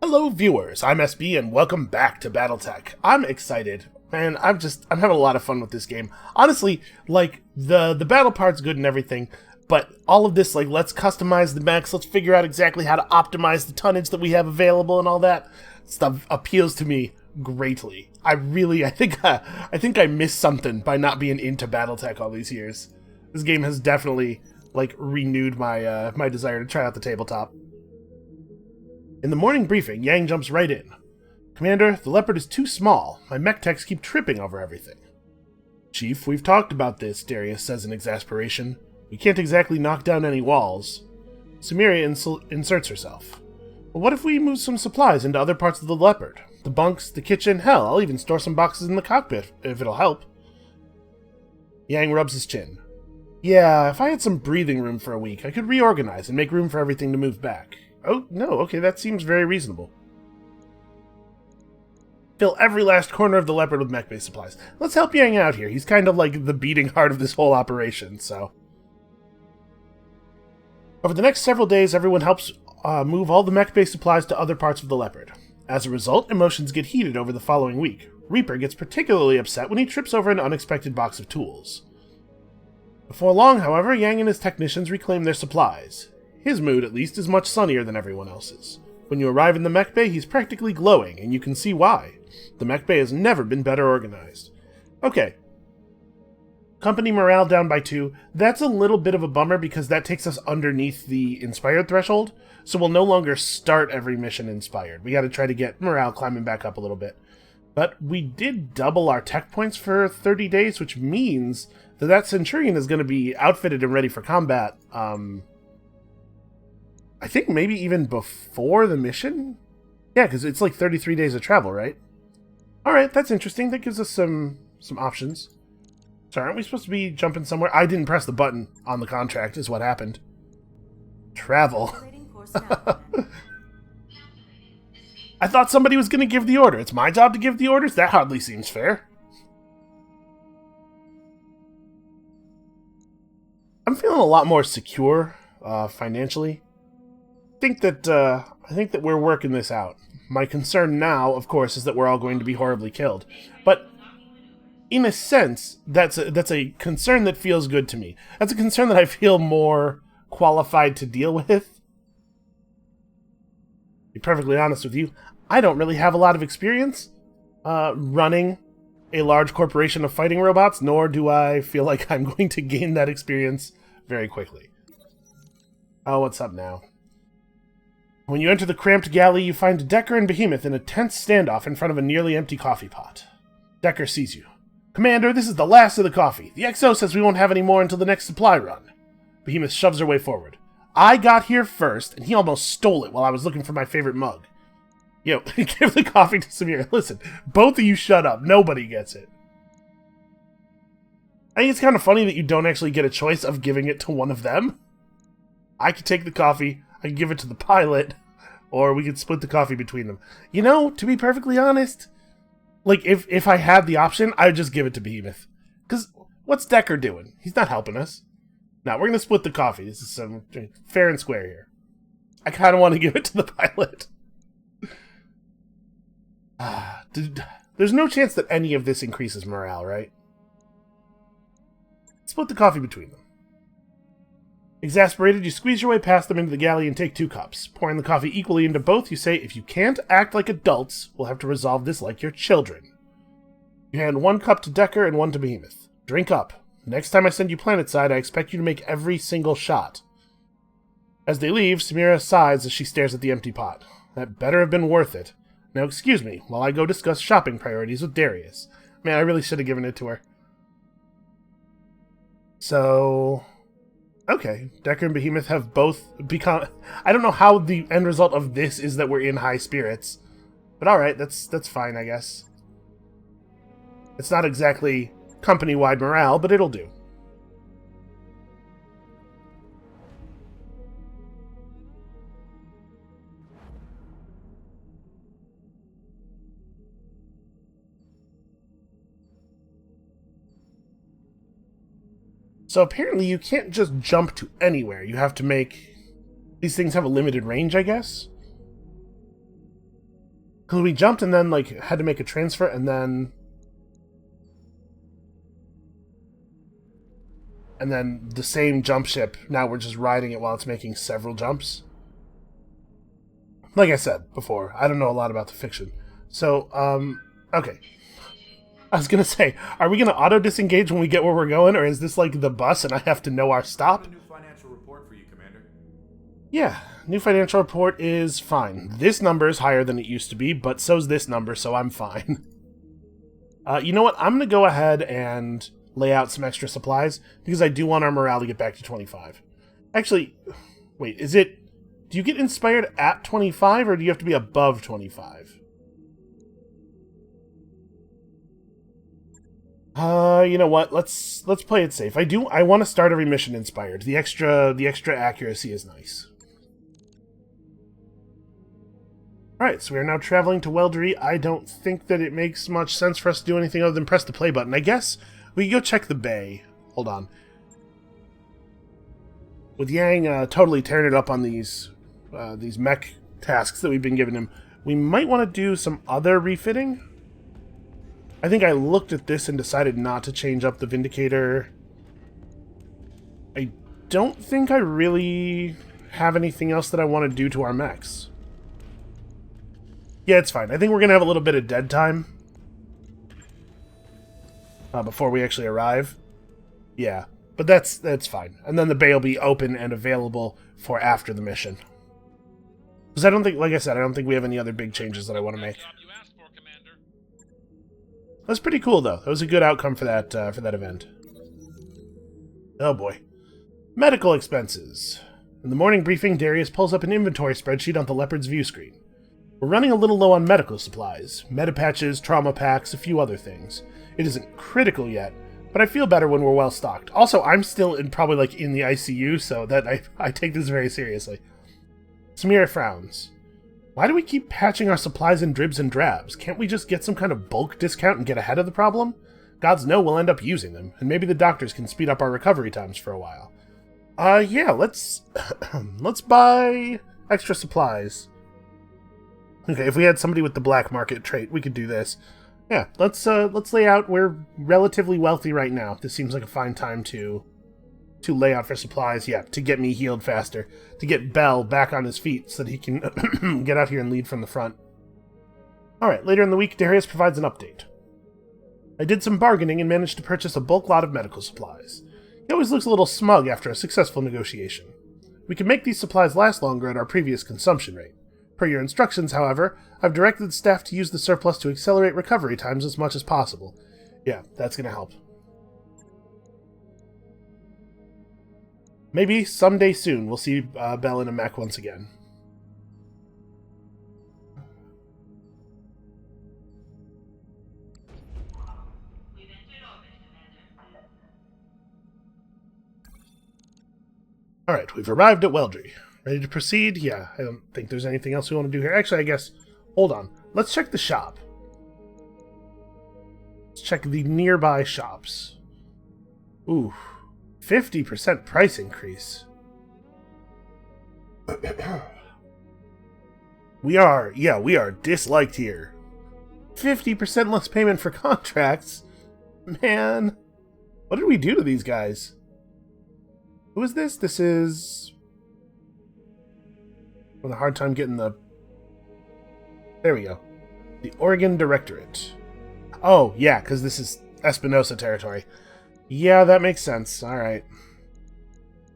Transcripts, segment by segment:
Hello viewers, I'm SB and welcome back to BattleTech. I'm excited, man. I'm having a lot of fun with this game. Honestly, like, the battle part's good and everything, but all of this, like, let's customize the mechs, let's figure out exactly how to optimize the tonnage that we have available and all that stuff appeals to me greatly. I think I missed something by not being into BattleTech all these years. This game has definitely, like, renewed my my desire to try out the tabletop. In the morning briefing, Yang jumps right in. Commander, the Leopard is too small. My mech techs keep tripping over everything. Chief, we've talked about this, Darius says in exasperation. We can't exactly knock down any walls. Samiria inserts herself. Well, what if we move some supplies into other parts of the Leopard? The bunks, the kitchen, hell, I'll even store some boxes in the cockpit, if it'll help. Yang rubs his chin. Yeah, if I had some breathing room for a week, I could reorganize and make room for everything to move back. Oh, no, okay, that seems very reasonable. Fill every last corner of the Leopard with mech-based supplies. Let's help Yang out here. He's kind of like the beating heart of this whole operation, so... Over the next several days, everyone helps move all the mech-based supplies to other parts of the Leopard. As a result, emotions get heated over the following week. Reaper gets particularly upset when he trips over an unexpected box of tools. Before long, however, Yang and his technicians reclaim their supplies. His mood, at least, is much sunnier than everyone else's. When you arrive in the mech bay, he's practically glowing, and you can see why. The mech bay has never been better organized. Okay. Company morale down by 2. That's a little bit of a bummer because that takes us underneath the inspired threshold, so we'll no longer start every mission inspired. We gotta try to get morale climbing back up a little bit. But we did double our tech points for 30 days, which means that Centurion is going to be outfitted and ready for combat, I think maybe even before the mission? Yeah, because it's like 33 days of travel, right? Alright, that's interesting. That gives us some options. So aren't we supposed to be jumping somewhere? I didn't press the button on the contract, is what happened. Travel. I thought somebody was going to give the order. It's my job to give the orders? That hardly seems fair. I'm feeling a lot more secure, financially. I think that we're working this out. My concern now, of course, is that we're all going to be horribly killed. But in a sense, that's a concern that feels good to me. That's a concern that I feel more qualified to deal with. To be perfectly honest with you, I don't really have a lot of experience running a large corporation of fighting robots, nor do I feel like I'm going to gain that experience very quickly. Oh, what's up now? When you enter the cramped galley, you find Decker and Behemoth in a tense standoff in front of a nearly empty coffee pot. Decker sees you. Commander, this is the last of the coffee. The XO says we won't have any more until the next supply run. Behemoth shoves her way forward. I got here first, and he almost stole it while I was looking for my favorite mug. Yo, give the coffee to Samir. Listen, both of you shut up. Nobody gets it. I think it's kind of funny that you don't actually get a choice of giving it to one of them. I could take the coffee, I could give it to the pilot, or we could split the coffee between them. You know, to be perfectly honest, like, if I had the option, I would just give it to Behemoth. Because what's Decker doing? He's not helping us. Now, we're going to split the coffee. This is some fair and square here. I kind of want to give it to the pilot. There's no chance that any of this increases morale, right? Split the coffee between them. Exasperated, you squeeze your way past them into the galley and take 2 cups. Pouring the coffee equally into both, you say, if you can't act like adults, we'll have to resolve this like your children. You hand 1 cup to Decker and 1 to Behemoth. Drink up. Next time I send you planetside, I expect you to make every single shot. As they leave, Samira sighs as she stares at the empty pot. That better have been worth it. Now excuse me, while I go discuss shopping priorities with Darius. Man, I really should have given it to her. So... okay, Decker and Behemoth have both become... I don't know how the end result of this is that we're in high spirits. But alright, that's fine, I guess. It's not exactly company-wide morale, but it'll do. So apparently you can't just jump to anywhere. You have to make... these things have a limited range, I guess? Because we jumped and then, like, had to make a transfer, and then... And then the same jump ship, now we're just riding it while it's making several jumps. Like I said before, I don't know a lot about the fiction. So, okay. I was gonna say, are we gonna auto-disengage when we get where we're going, or is this like the bus and I have to know our stop? A new financial report for you, Commander. Yeah, new financial report is fine. This number is higher than it used to be, but so's this number, so I'm fine. You know what? I'm gonna go ahead and lay out some extra supplies, because I do want our morale to get back to 25. Actually, wait, is it... Do you get inspired at 25, or do you have to be above 25? You know what? Let's play it safe. I want to start every mission inspired. The extra accuracy is nice. Alright, so we are now traveling to Weldry. I don't think that it makes much sense for us to do anything other than press the play button. I guess we can go check the bay. Hold on. With Yang totally tearing it up on these mech tasks that we've been giving him, we might want to do some other refitting. I think I looked at this and decided not to change up the Vindicator. I don't think I really have anything else that I want to do to our mechs. Yeah, it's fine. I think we're going to have a little bit of dead time before we actually arrive. Yeah, but that's fine. And then the bay will be open and available for after the mission. Because I don't think, like I said, I don't think we have any other big changes that I want to make. That's pretty cool, though. That was a good outcome for that event. Oh boy. Medical expenses. In the morning briefing, Darius pulls up an inventory spreadsheet on the Leopard's view screen. We're running a little low on medical supplies. Medipatches, trauma packs, a few other things. It isn't critical yet, but I feel better when we're well stocked. Also, I'm still probably like in the ICU, so that I take this very seriously. Samira frowns. Why do we keep patching our supplies in dribs and drabs? Can't we just get some kind of bulk discount and get ahead of the problem? Gods know we'll end up using them, and maybe the doctors can speed up our recovery times for a while. Yeah, let's buy extra supplies. Okay, if we had somebody with the black market trait, we could do this. Yeah, let's lay out. We're relatively wealthy right now. This seems like a fine time to lay out for supplies. Yeah, to get me healed faster. To get Bell back on his feet so that he can get out here and lead from the front. Alright, later in the week, Darius provides an update. I did some bargaining and managed to purchase a bulk lot of medical supplies. He always looks a little smug after a successful negotiation. We can make these supplies last longer at our previous consumption rate. Per your instructions, however, I've directed staff to use the surplus to accelerate recovery times as much as possible. Yeah, that's going to help. Maybe someday soon we'll see Bell in a mech once again. Alright, we've arrived at Weldry. Ready to proceed? Yeah, I don't think there's anything else we want to do here. Actually, I guess... Hold on. Let's check the shop. Let's check the nearby shops. Ooh. 50% price increase. We are disliked here. 50% less payment for contracts? Man. What did we do to these guys? Who is this? This is... with a hard time getting the... There we go. The Oregon Directorate. Oh, yeah, because this is Espinosa territory. Yeah, that makes sense. Alright.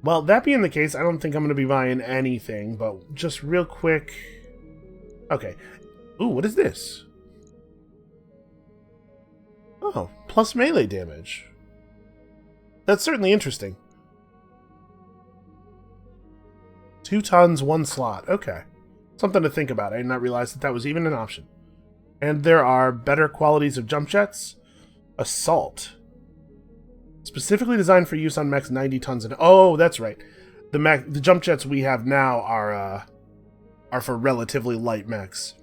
Well, that being the case, I don't think I'm going to be buying anything, but just real quick... Okay. Ooh, what is this? Oh, plus melee damage. That's certainly interesting. 2 tons, 1 slot. Okay. Something to think about. I did not realize that was even an option. And there are better qualities of jump jets. Assault. Specifically designed for use on mechs 90 tons and... Oh, that's right. The jump jets we have now are for relatively light mechs.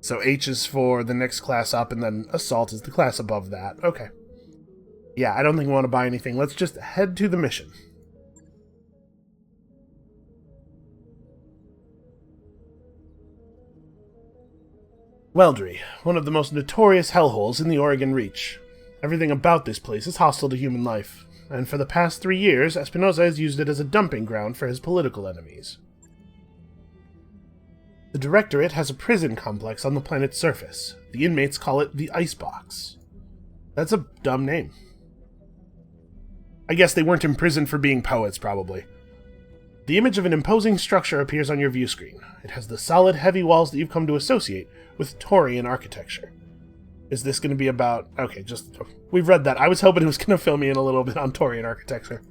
So H is for the next class up, and then Assault is the class above that. Okay. Yeah, I don't think we want to buy anything. Let's just head to the mission. Weldry, one of the most notorious hellholes in the Oregon Reach. Everything about this place is hostile to human life, and for the past 3 years, Espinosa has used it as a dumping ground for his political enemies. The Directorate has a prison complex on the planet's surface. The inmates call it the icebox. That's a dumb name. I guess they weren't imprisoned for being poets, probably. The image of an imposing structure appears on your view screen. It has the solid, heavy walls that you've come to associate with Taurian architecture. Is this going to be about... Okay, we've read that. I was hoping it was going to fill me in a little bit on Taurian architecture.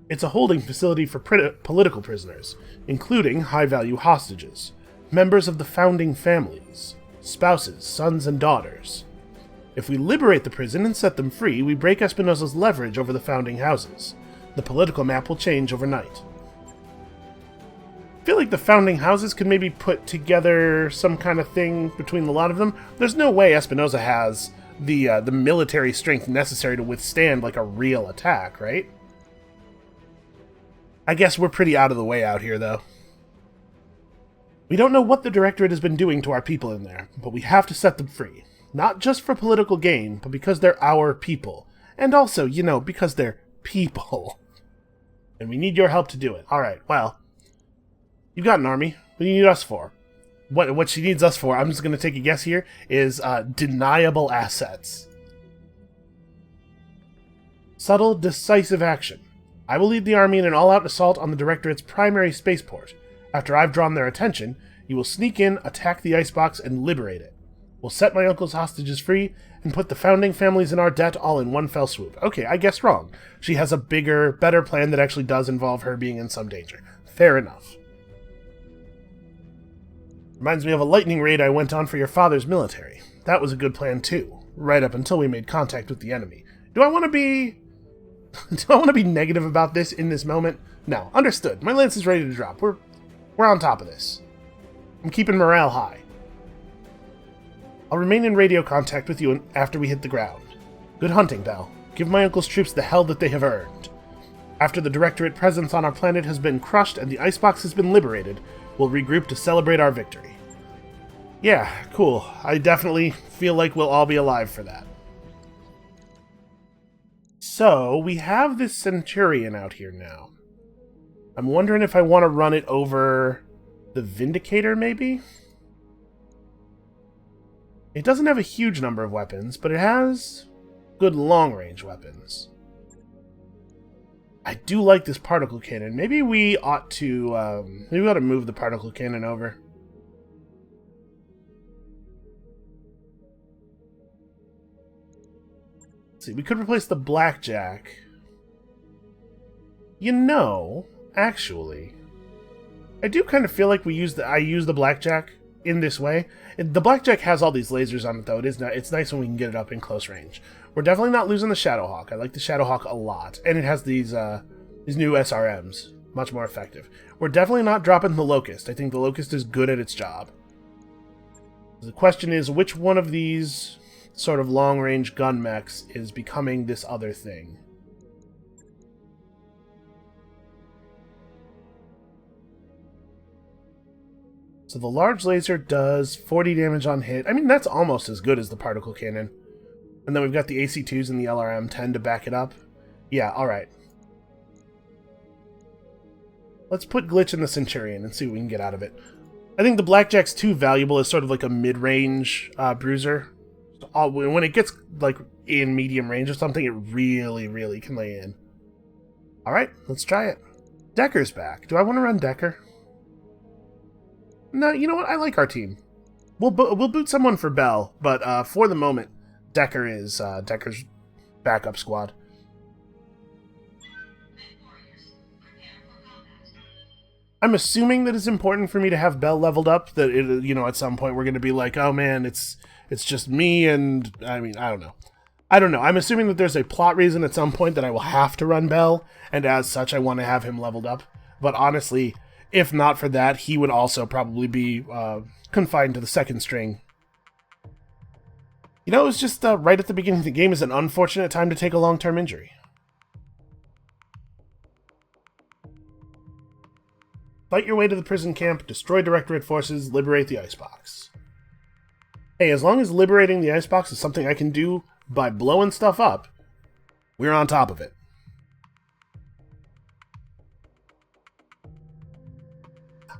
It's a holding facility for political prisoners, including high-value hostages, members of the founding families, spouses, sons, and daughters. If we liberate the prison and set them free, we break Espinosa's leverage over the founding houses. The political map will change overnight. I feel like the founding houses could maybe put together some kind of thing between a lot of them. There's no way Espinosa has the military strength necessary to withstand like a real attack, right? I guess we're pretty out of the way out here, though. We don't know what the Directorate has been doing to our people in there, but we have to set them free. Not just for political gain, but because they're our people. And also, you know, because they're people. And we need your help to do it. Alright, well, you've got an army. What do you need us for? What she needs us for, I'm just going to take a guess here, is deniable assets. Subtle, decisive action. I will lead the army in an all-out assault on the Directorate's primary spaceport. After I've drawn their attention, you will sneak in, attack the icebox, and liberate it. We'll set my uncle's hostages free, and put the founding families in our debt all in one fell swoop. Okay, I guess wrong. She has a bigger, better plan that actually does involve her being in some danger. Fair enough. Reminds me of a lightning raid I went on for your father's military. That was a good plan too, right up until we made contact with the enemy. Do I want to be negative about this in this moment? No, understood. My lance is ready to drop. We're on top of this. I'm keeping morale high. I'll remain in radio contact with you after we hit the ground. Good hunting, Belle. Give my uncle's troops the hell that they have earned. After the Directorate presence on our planet has been crushed and the icebox has been liberated, we'll regroup to celebrate our victory. Yeah, cool. I definitely feel like we'll all be alive for that. So, we have this Centurion out here now. I'm wondering if I want to run it over the Vindicator, maybe? It doesn't have a huge number of weapons, but it has good long-range weapons. I do like this particle cannon. Maybe we ought to move the particle cannon over. Let's see, we could replace the blackjack. You know, actually, I do kind of feel like I use the blackjack in this way. The blackjack has all these lasers on it, though. It's nice when we can get it up in close range. We're definitely not losing the Shadowhawk. I like the Shadowhawk a lot, and it has these new SRMs, much more effective. We're definitely not dropping the Locust. I think the Locust is good at its job. The question is, which one of these sort of long-range gun mechs is becoming this other thing? So the large laser does 40 damage on hit. I mean, that's almost as good as the particle cannon. And then we've got the AC-2s and the LRM-10 to back it up. Yeah, alright. Let's put Glitch in the Centurion and see what we can get out of it. I think the Blackjack's too valuable as sort of like a mid-range bruiser. When it gets like in medium range or something, it really, really can lay in. Alright, let's try it. Decker's back. Do I want to run Decker? No, you know what? I like our team. We'll boot someone for Bell, but for the moment, Decker is Decker's backup squad. I'm assuming that it's important for me to have Bell leveled up. That at some point we're going to be like, oh man, it's just me, and I mean, I don't know. I'm assuming that there's a plot reason at some point that I will have to run Bell, and as such, I want to have him leveled up. But honestly, if not for that, he would also probably be confined to the second string. You know, it was just right at the beginning of the game is an unfortunate time to take a long-term injury. Fight your way to the prison camp, destroy Directorate forces, liberate the icebox. Hey, as long as liberating the icebox is something I can do by blowing stuff up, we're on top of it.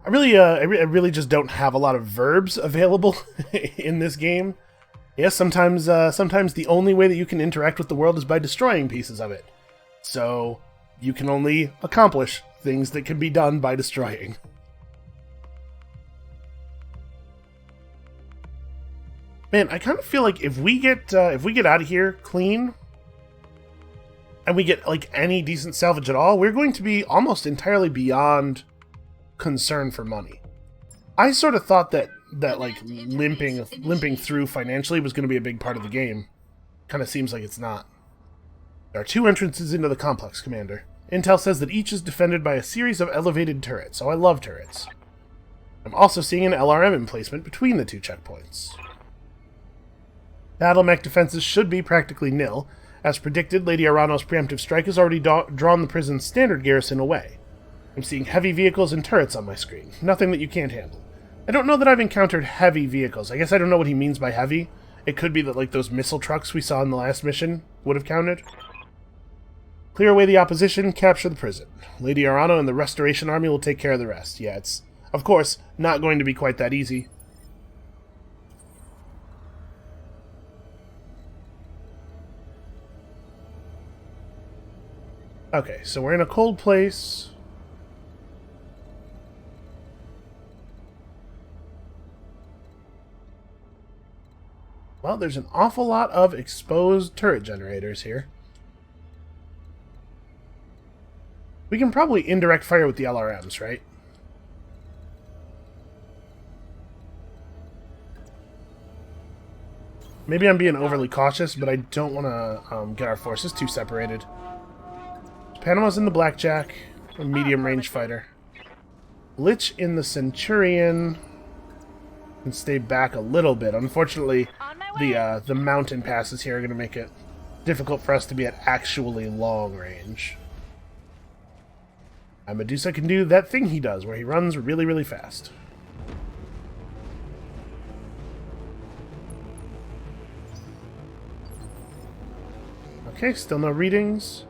I really just don't have a lot of verbs available in this game. Yes, sometimes the only way that you can interact with the world is by destroying pieces of it. So you can only accomplish things that can be done by destroying. Man, I kind of feel like if we get out of here clean, and we get like any decent salvage at all, we're going to be almost entirely beyond concern for money. I sort of thought that like limping through financially was going to be a big part of the game. Kind of seems like it's not. There are 2 entrances into the complex, Commander. Intel says that each is defended by a series of elevated turrets, so I love turrets. I'm also seeing an LRM emplacement between the 2 checkpoints. Battle mech defenses should be practically nil. As predicted, Lady Arano's preemptive strike has already drawn the prison's standard garrison away. I'm seeing heavy vehicles and turrets on my screen. Nothing that you can't handle. I don't know that I've encountered heavy vehicles. I guess I don't know what he means by heavy. It could be that like those missile trucks we saw in the last mission would have counted. Clear away the opposition, capture the prison. Lady Arano and the Restoration Army will take care of the rest. Yeah, it's, of course, not going to be quite that easy. Okay, so we're in a cold place. Well, there's an awful lot of exposed turret generators here. We can probably indirect fire with the LRMs, right? Maybe I'm being overly cautious, but I don't want to get our forces too separated. Panama's in the Blackjack, a medium-range fighter. Lich in the Centurion can stay back a little bit. Unfortunately, the mountain passes here are going to make it difficult for us to be at actually long range. Medusa can do that thing he does, where he runs really, really fast. Okay, still no readings.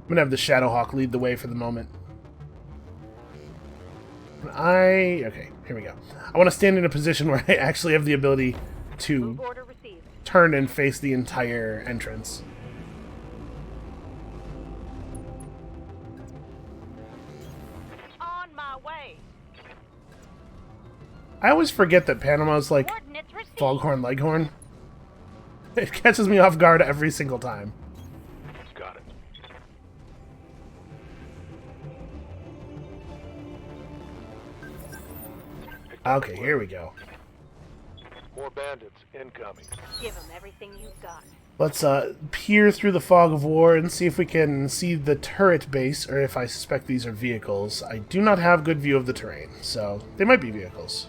I'm going to have the Shadowhawk lead the way for the moment. Okay, here we go. I want to stand in a position where I actually have the ability to turn and face the entire entrance. On my way. I always forget that Panama's like Foghorn Leghorn. It catches me off guard every single time. Got it. Okay, here we go. More bandits incoming. Give them everything you've got. Let's peer through the fog of war and see if we can see the turret base, or if I suspect these are vehicles. I do not have good view of the terrain, so they might be vehicles.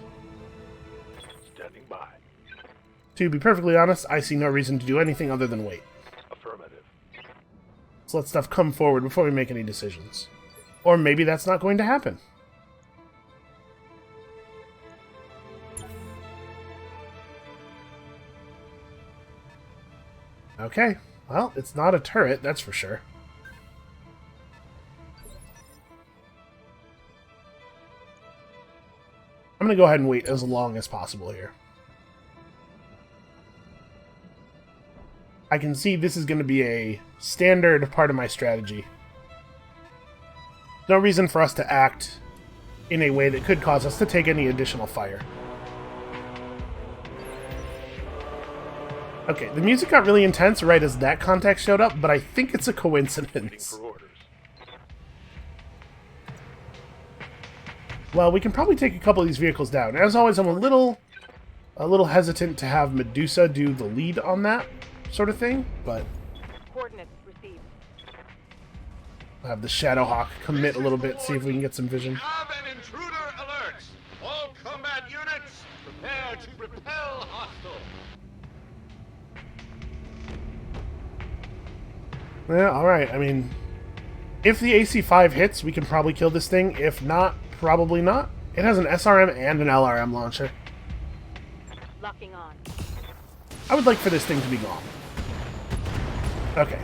Standing by. To be perfectly honest, I see no reason to do anything other than wait. Affirmative. Let's let stuff come forward before we make any decisions. Or maybe that's not going to happen. Okay, well, it's not a turret, that's for sure. I'm going to go ahead and wait as long as possible here. I can see this is going to be a standard part of my strategy. No reason for us to act in a way that could cause us to take any additional fire. Okay, the music got really intense right as that contact showed up, but I think it's a coincidence. For orders. Well, we can probably take a couple of these vehicles down. As always, I'm a little hesitant to have Medusa do the lead on that sort of thing, but Coordinates received. I'll have the Shadowhawk commit a little bit, see if we can get some vision. Have an intruder alert! All combat units, prepare to repel hostile! Yeah, alright, I mean, If the AC-5 hits, we can probably kill this thing. If not, probably not. It has an SRM and an LRM launcher. Locking on. I would like for this thing to be gone. Okay.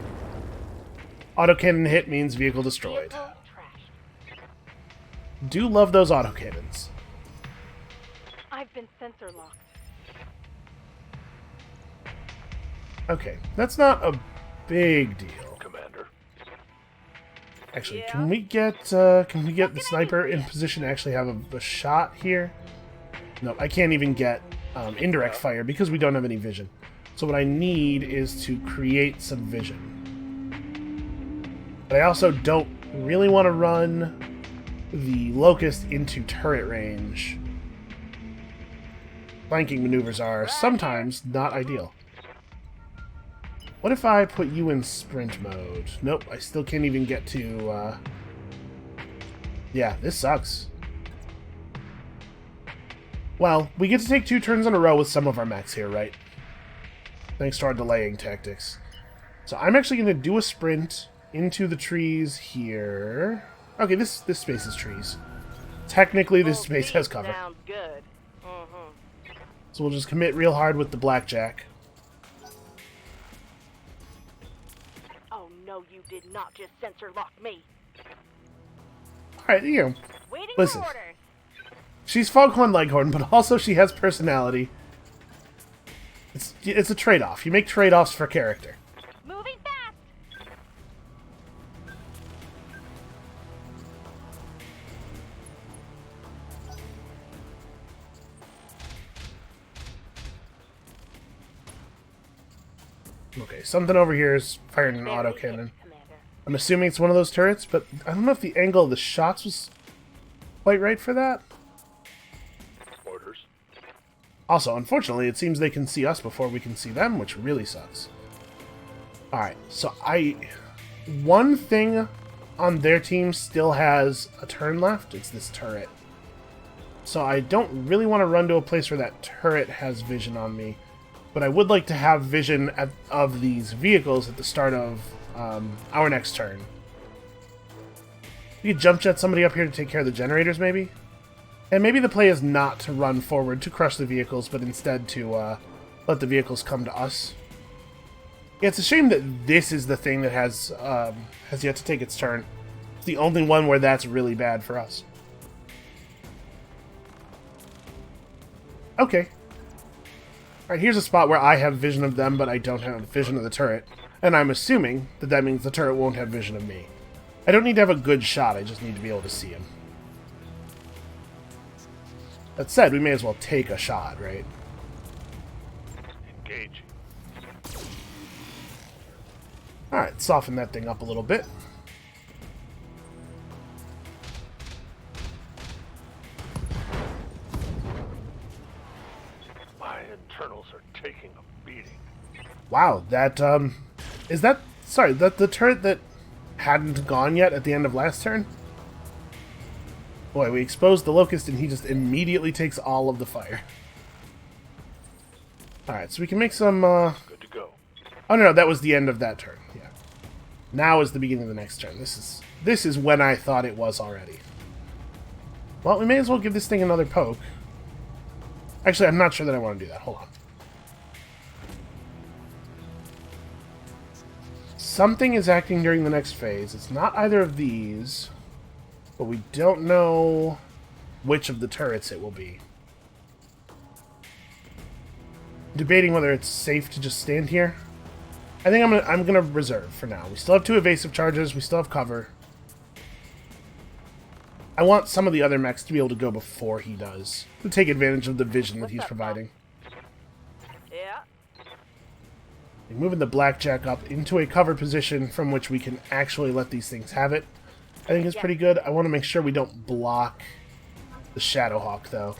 Autocannon hit means vehicle destroyed. Vehicle trashed. Do love those autocannons. I've been sensor locked. Okay, that's not a big deal. Commander. Actually, Yeah? can we get the sniper in position to actually have a shot here? No, I can't even get indirect fire because we don't have any vision. So what I need is to create some vision. But I also don't really want to run the Locust into turret range. Flanking maneuvers are sometimes not ideal. What if I put you in sprint mode? Nope, I still can't even get to, Yeah, this sucks. Well, we get to take 2 turns in a row with some of our mechs here, right? Thanks to our delaying tactics. So I'm actually going to do a sprint into the trees here. Okay, this space is trees. Technically, this space has cover. Sounds good. Mm-hmm. So we'll just commit real hard with the blackjack. Oh no, you did not just sensor lock me. Alright, you know, Waiting listen. for orders. She's Foghorn Leghorn, but also she has personality. It's a trade-off. You make trade-offs for character. Moving fast. Okay, something over here is firing an Very autocannon. good, Commander. I'm assuming it's one of those turrets, but I don't know if the angle of the shots was quite right for that. Orders. Also, unfortunately, it seems they can see us before we can see them, which really sucks. Alright, so one thing on their team still has a turn left. It's this turret. So I don't really want to run to a place where that turret has vision on me. But I would like to have vision of these vehicles at the start of our next turn. We could jump jet somebody up here to take care of the generators, maybe? And maybe the play is not to run forward to crush the vehicles, but instead to let the vehicles come to us. Yeah, it's a shame that this is the thing that has yet to take its turn. It's the only one where that's really bad for us. Okay. Alright, here's a spot where I have vision of them, but I don't have vision of the turret. And I'm assuming that that means the turret won't have vision of me. I don't need to have a good shot, I just need to be able to see him. That said, we may as well take a shot, right? Engage. Alright, soften that thing up a little bit. My internals are taking a beating. Wow, that, is that, sorry, that the turret that hadn't gone yet at the end of last turn? Boy, we exposed the Locust and he just immediately takes all of the fire. Alright, so we can make some, Good to go. Oh no, that was the end of that turn, yeah. Now is the beginning of the next turn. This is when I thought it was already. Well, we may as well give this thing another poke. Actually, I'm not sure that I want to do that. Hold on. Something is acting during the next phase. It's not either of these, but we don't know which of the turrets it will be. Debating whether it's safe to just stand here. I think I'm gonna reserve for now. We still have 2 evasive charges. We still have cover. I want some of the other mechs to be able to go before he does, to take advantage of the vision that he's providing. Yeah. Moving the blackjack up into a cover position from which we can actually let these things have it, I think is pretty good. I want to make sure we don't block the Shadowhawk, though.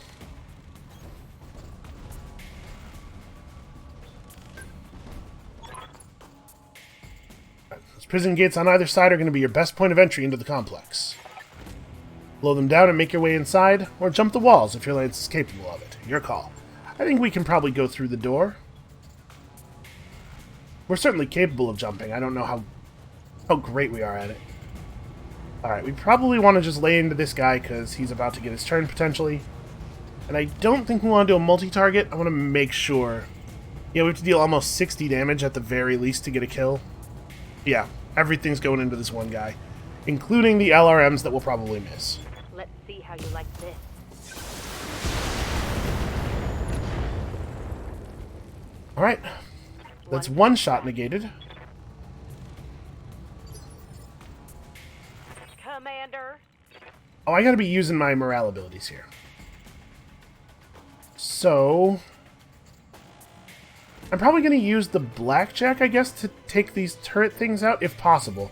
Those prison gates on either side are going to be your best point of entry into the complex. Blow them down and make your way inside, or jump the walls if your lance is capable of it. Your call. I think we can probably go through the door. We're certainly capable of jumping. I don't know how great we are at it. Alright, we probably want to just lay into this guy because he's about to get his turn potentially. And I don't think we want to do a multi-target. I want to make sure. Yeah, we have to deal almost 60 damage at the very least to get a kill. Yeah, everything's going into this one guy, including the LRMs that we'll probably miss. Let's see how you like this. Alright, that's one shot negated. Commander. Oh, I gotta be using my morale abilities here. So I'm probably gonna use the blackjack, I guess, to take these turret things out, if possible.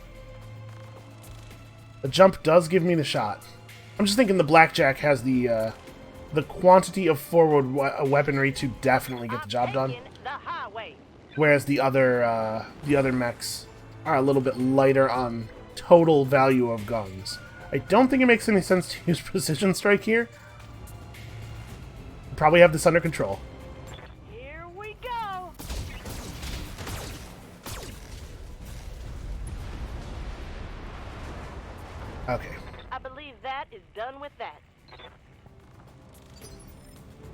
The jump does give me the shot. I'm just thinking the blackjack has the quantity of forward weaponry to definitely get the job done. The highway. Whereas the other mechs are a little bit lighter on total value of guns. I don't think it makes any sense to use precision strike here. Probably have this under control. Here we go. Okay. I believe that is done with that.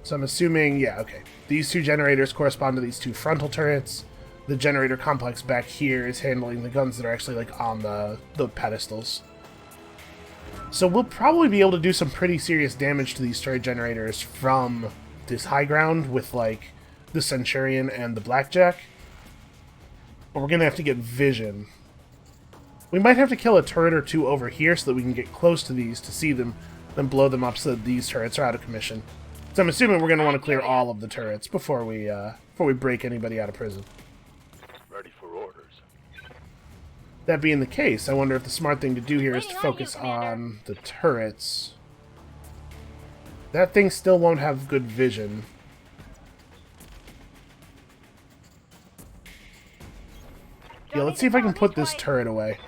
So I'm assuming, yeah, okay. These two generators correspond to these two frontal turrets. The generator complex back here is handling the guns that are actually like on the pedestals. So we'll probably be able to do some pretty serious damage to these turret generators from this high ground with like the Centurion and the Blackjack. But we're gonna have to get vision. We might have to kill a turret or two over here so that we can get close to these to see them, then blow them up so that these turrets are out of commission. So I'm assuming we're gonna want to clear all of the turrets before we break anybody out of prison. Ready for orders. That being the case, I wonder if the smart thing to do here is to focus on the turrets. That thing still won't have good vision. Yeah, let's see if I can put this turret away.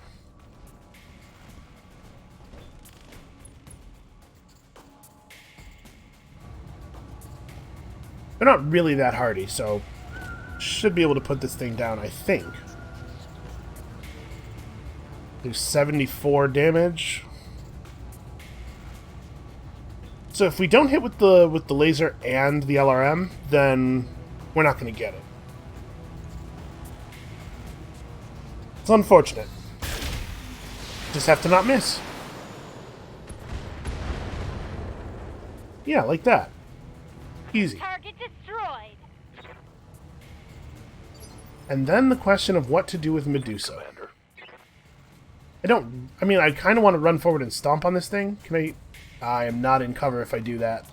They're not really that hardy, so should be able to put this thing down, I think. Do 74 damage. So if we don't hit with the laser and the LRM, then we're not going to get it. It's unfortunate. Just have to not miss. Yeah, like that. Easy. Target destroyed. And then the question of what to do with Medusa. Commander. I kind of want to run forward and stomp on this thing. I am not in cover if I do that.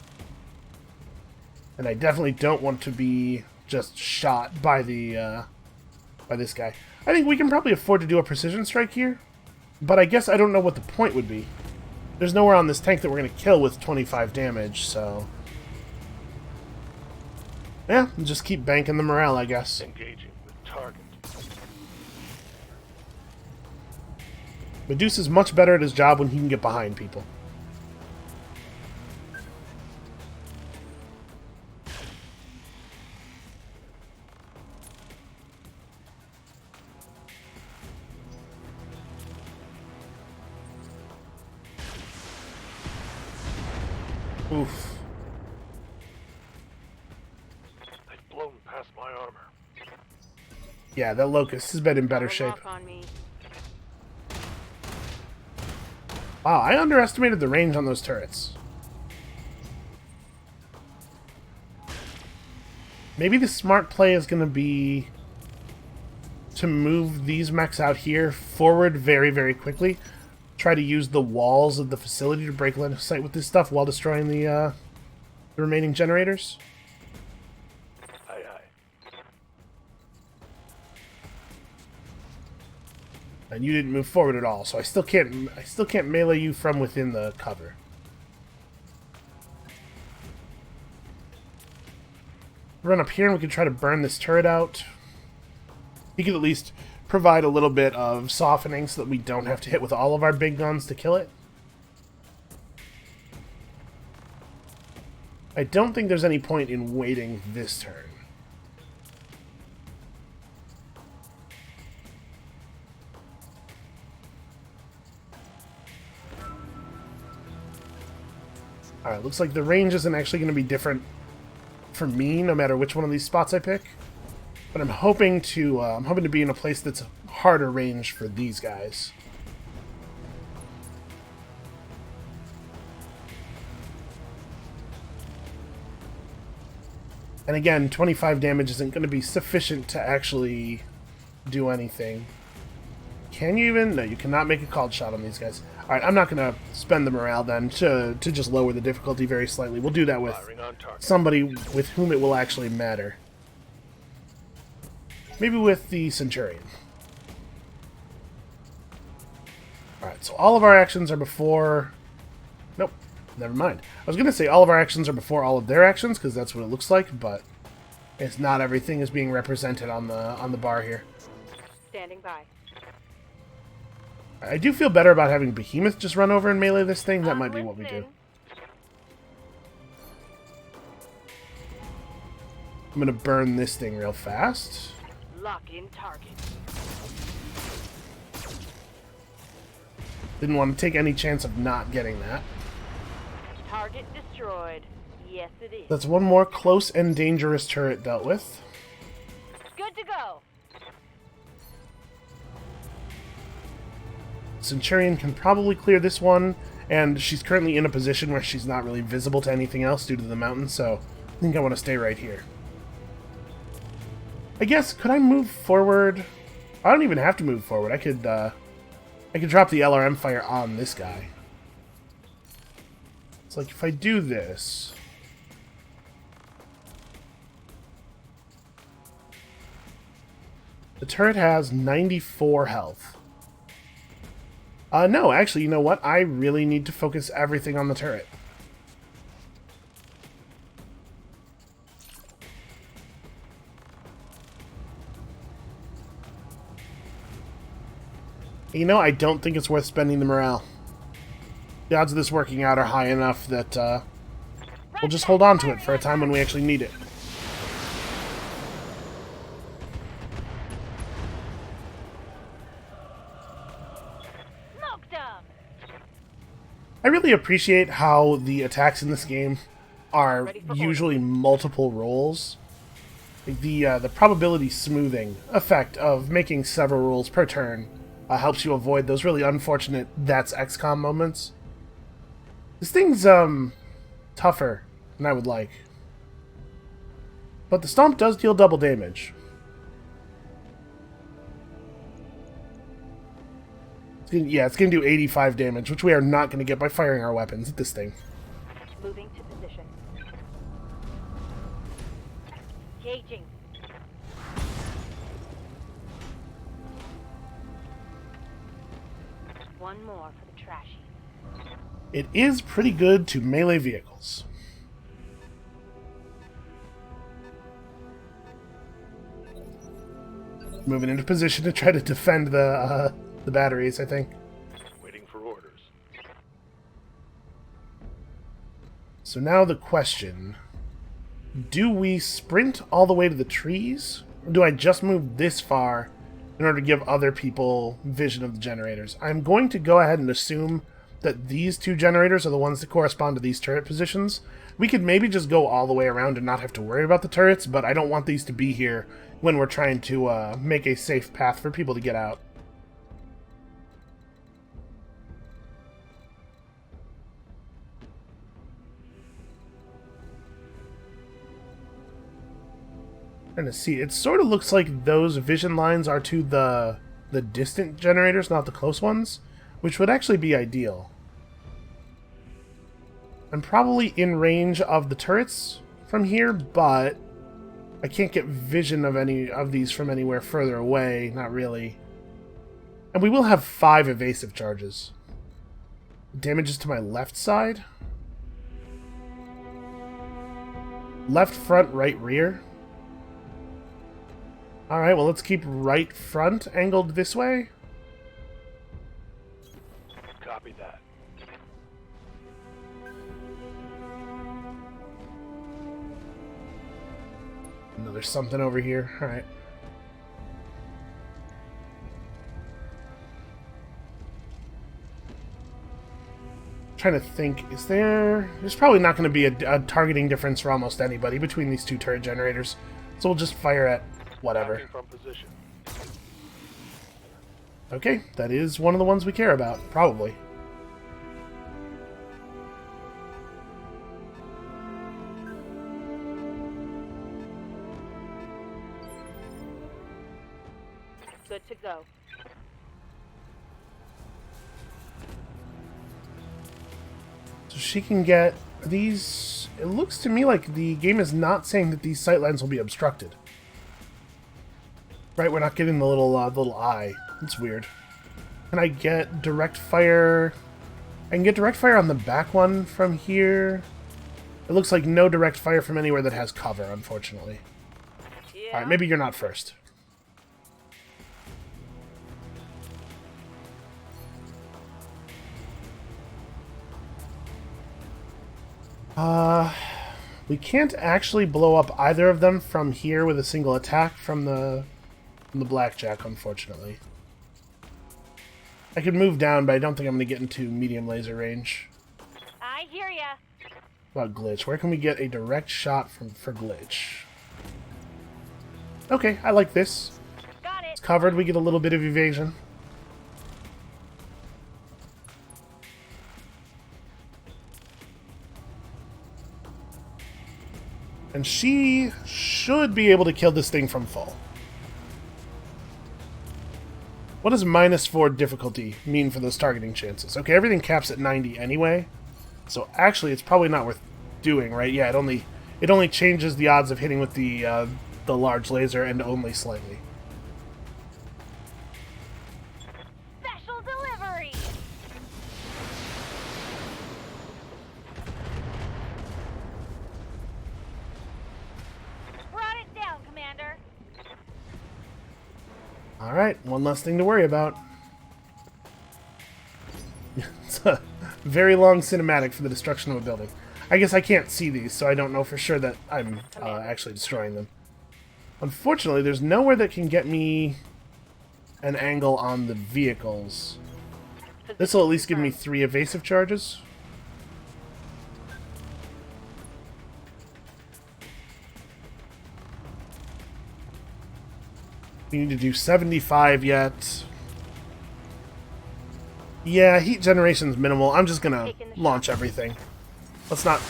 And I definitely don't want to be just shot by by this guy. I think we can probably afford to do a precision strike here. But I guess I don't know what the point would be. There's nowhere on this tank that we're going to kill with 25 damage, so... yeah, just keep banking the morale, I guess. Engaging with target. Medusa's much better at his job when he can get behind people. Oof. They've blown past my armor. Yeah, that Locust has been in better shape. On me. Wow, I underestimated the range on those turrets. Maybe the smart play is going to be to move these mechs out here forward very, very quickly. Try to use the walls of the facility to break line of sight with this stuff while destroying the remaining generators. Aye, aye. And you didn't move forward at all, so I still can't melee you from within the cover. Run up here and we can try to burn this turret out. You can at least provide a little bit of softening so that we don't have to hit with all of our big guns to kill it. I don't think there's any point in waiting this turn. Alright, looks like the range isn't actually going to be different for me, no matter which one of these spots I pick. But I'm hoping to be in a place that's harder range for these guys. And again, 25 damage isn't going to be sufficient to actually do anything. Can you even? No, you cannot make a called shot on these guys. Alright, I'm not going to spend the morale then to just lower the difficulty very slightly. We'll do that with somebody with whom it will actually matter. Maybe with the Centurion. Alright, so all of our actions are before... Nope, never mind. I was going to say all of our actions are before all of their actions, because that's what it looks like, but it's not everything is being represented on the bar here. Standing by. I do feel better about having Behemoth just run over and melee this thing. That might be what we do. I'm going to burn this thing real fast. Lock in target. Didn't want to take any chance of not getting that. Target destroyed. Yes, it is. That's one more close and dangerous turret dealt with. Good to go. Centurion can probably clear this one, and she's currently in a position where she's not really visible to anything else due to the mountain, so I think I want to stay right here. I guess, could I move forward? I don't even have to move forward. I could drop the LRM fire on this guy. It's like if I do this... The turret has 94 health. No, actually, you know what? I really need to focus everything on the turret. You know, I don't think it's worth spending the morale. The odds of this working out are high enough that we'll just hold on to it for a time when we actually need it. I really appreciate how the attacks in this game are usually multiple rolls. The probability smoothing effect of making several rolls per turn helps you avoid those really unfortunate "that's XCOM" moments. This thing's tougher than I would like. But the Stomp does deal double damage. It's going to do 85 damage, which we are not going to get by firing our weapons at this thing. Moving to position. Engaging. One more for the trashy. It is pretty good to melee vehicles. Moving into position to try to defend the batteries, I think. Waiting for orders. So now the question, do we sprint all the way to the trees? Or do I just move this far in order to give other people vision of the generators? I'm going to go ahead and assume that these two generators are the ones that correspond to these turret positions. We could maybe just go all the way around and not have to worry about the turrets, but I don't want these to be here when we're trying to make a safe path for people to get out. Trying to see. It sort of looks like those vision lines are to the distant generators, not the close ones, which would actually be ideal. I'm probably in range of the turrets from here, but I can't get vision of any of these from anywhere further away. Not really. And we will have 5 evasive charges. Damages to my left side. Left front, right rear. Alright, well, let's keep right front angled this way. Copy that. No, there's something over here. Alright. trying to think. There's probably not going to be a targeting difference for almost anybody between these two turret generators. So we'll just fire at whatever. Acting from position. Okay, that is one of the ones we care about, probably. Good to go. So she can get these... It looks to me like the game is not saying that these sightlines will be obstructed. Right, we're not getting the little eye. It's weird. Can I get direct fire? I can get direct fire on the back one from here. It looks like no direct fire from anywhere that has cover, unfortunately. Yeah. Alright, maybe you're not first. We can't actually blow up either of them from here with a single attack from the blackjack, unfortunately. I could move down, but I don't think I'm going to get into medium laser range. I hear ya. What about glitch? Where can we get a direct shot for glitch? Okay, I like this. Got it. It's covered, we get a little bit of evasion. And she should be able to kill this thing from full. What does -4 difficulty mean for those targeting chances? Okay, everything caps at 90 anyway. So actually it's probably not worth doing, right? Yeah, it only changes the odds of hitting with the large laser and only slightly. Special delivery. Brought it down, Commander. Alright, one less thing to worry about. It's a very long cinematic for the destruction of a building. I guess I can't see these, so I don't know for sure that I'm actually destroying them. Unfortunately, there's nowhere that can get me an angle on the vehicles. This will at least give me 3 evasive charges. We need to do 75 yet. Yeah, heat generation's minimal. I'm just gonna launch everything. Let's not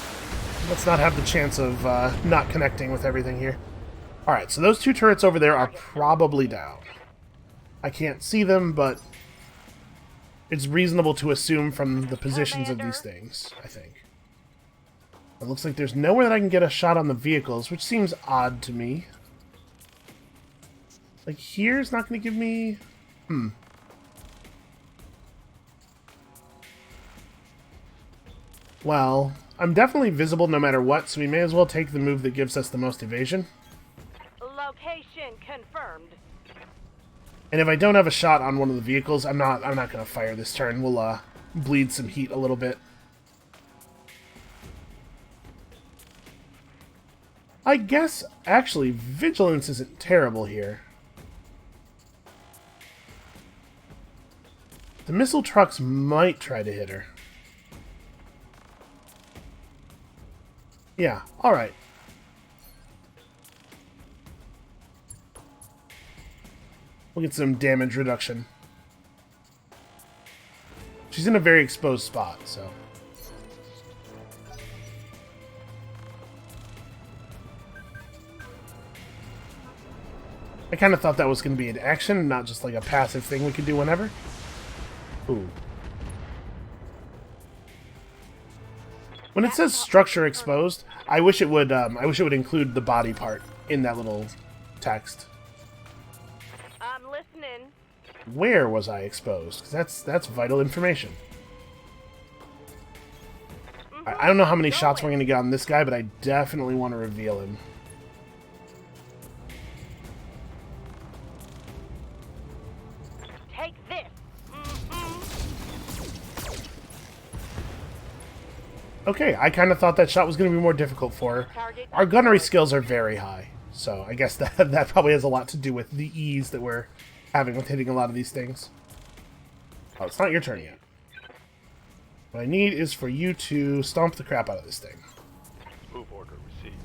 have the chance of not connecting with everything here. Alright, so those 2 turrets over there are probably down. I can't see them, but it's reasonable to assume from the positions of these things, I think. It looks like there's nowhere that I can get a shot on the vehicles, which seems odd to me. Like, here's not going to give me... Well, I'm definitely visible no matter what, so we may as well take the move that gives us the most evasion. Location confirmed. And if I don't have a shot on one of the vehicles, I'm not going to fire this turn. We'll bleed some heat a little bit. I guess, actually, vigilance isn't terrible here. The missile trucks might try to hit her. Yeah, alright. We'll get some damage reduction. She's in a very exposed spot, so... I kind of thought that was going to be an action, not just like a passive thing we could do whenever. Ooh. When it says structure exposed, I wish it would include the body part in that little text. I'm listening. Where was I exposed? 'Cause that's vital information. I don't know how many shots we're going to get on this guy, but I definitely want to reveal him. Take this. Okay, I kind of thought that shot was going to be more difficult for her. Our gunnery skills are very high, so I guess that probably has a lot to do with the ease that we're having with hitting a lot of these things. Oh, it's not your turn yet. What I need is for you to stomp the crap out of this thing. Move order received.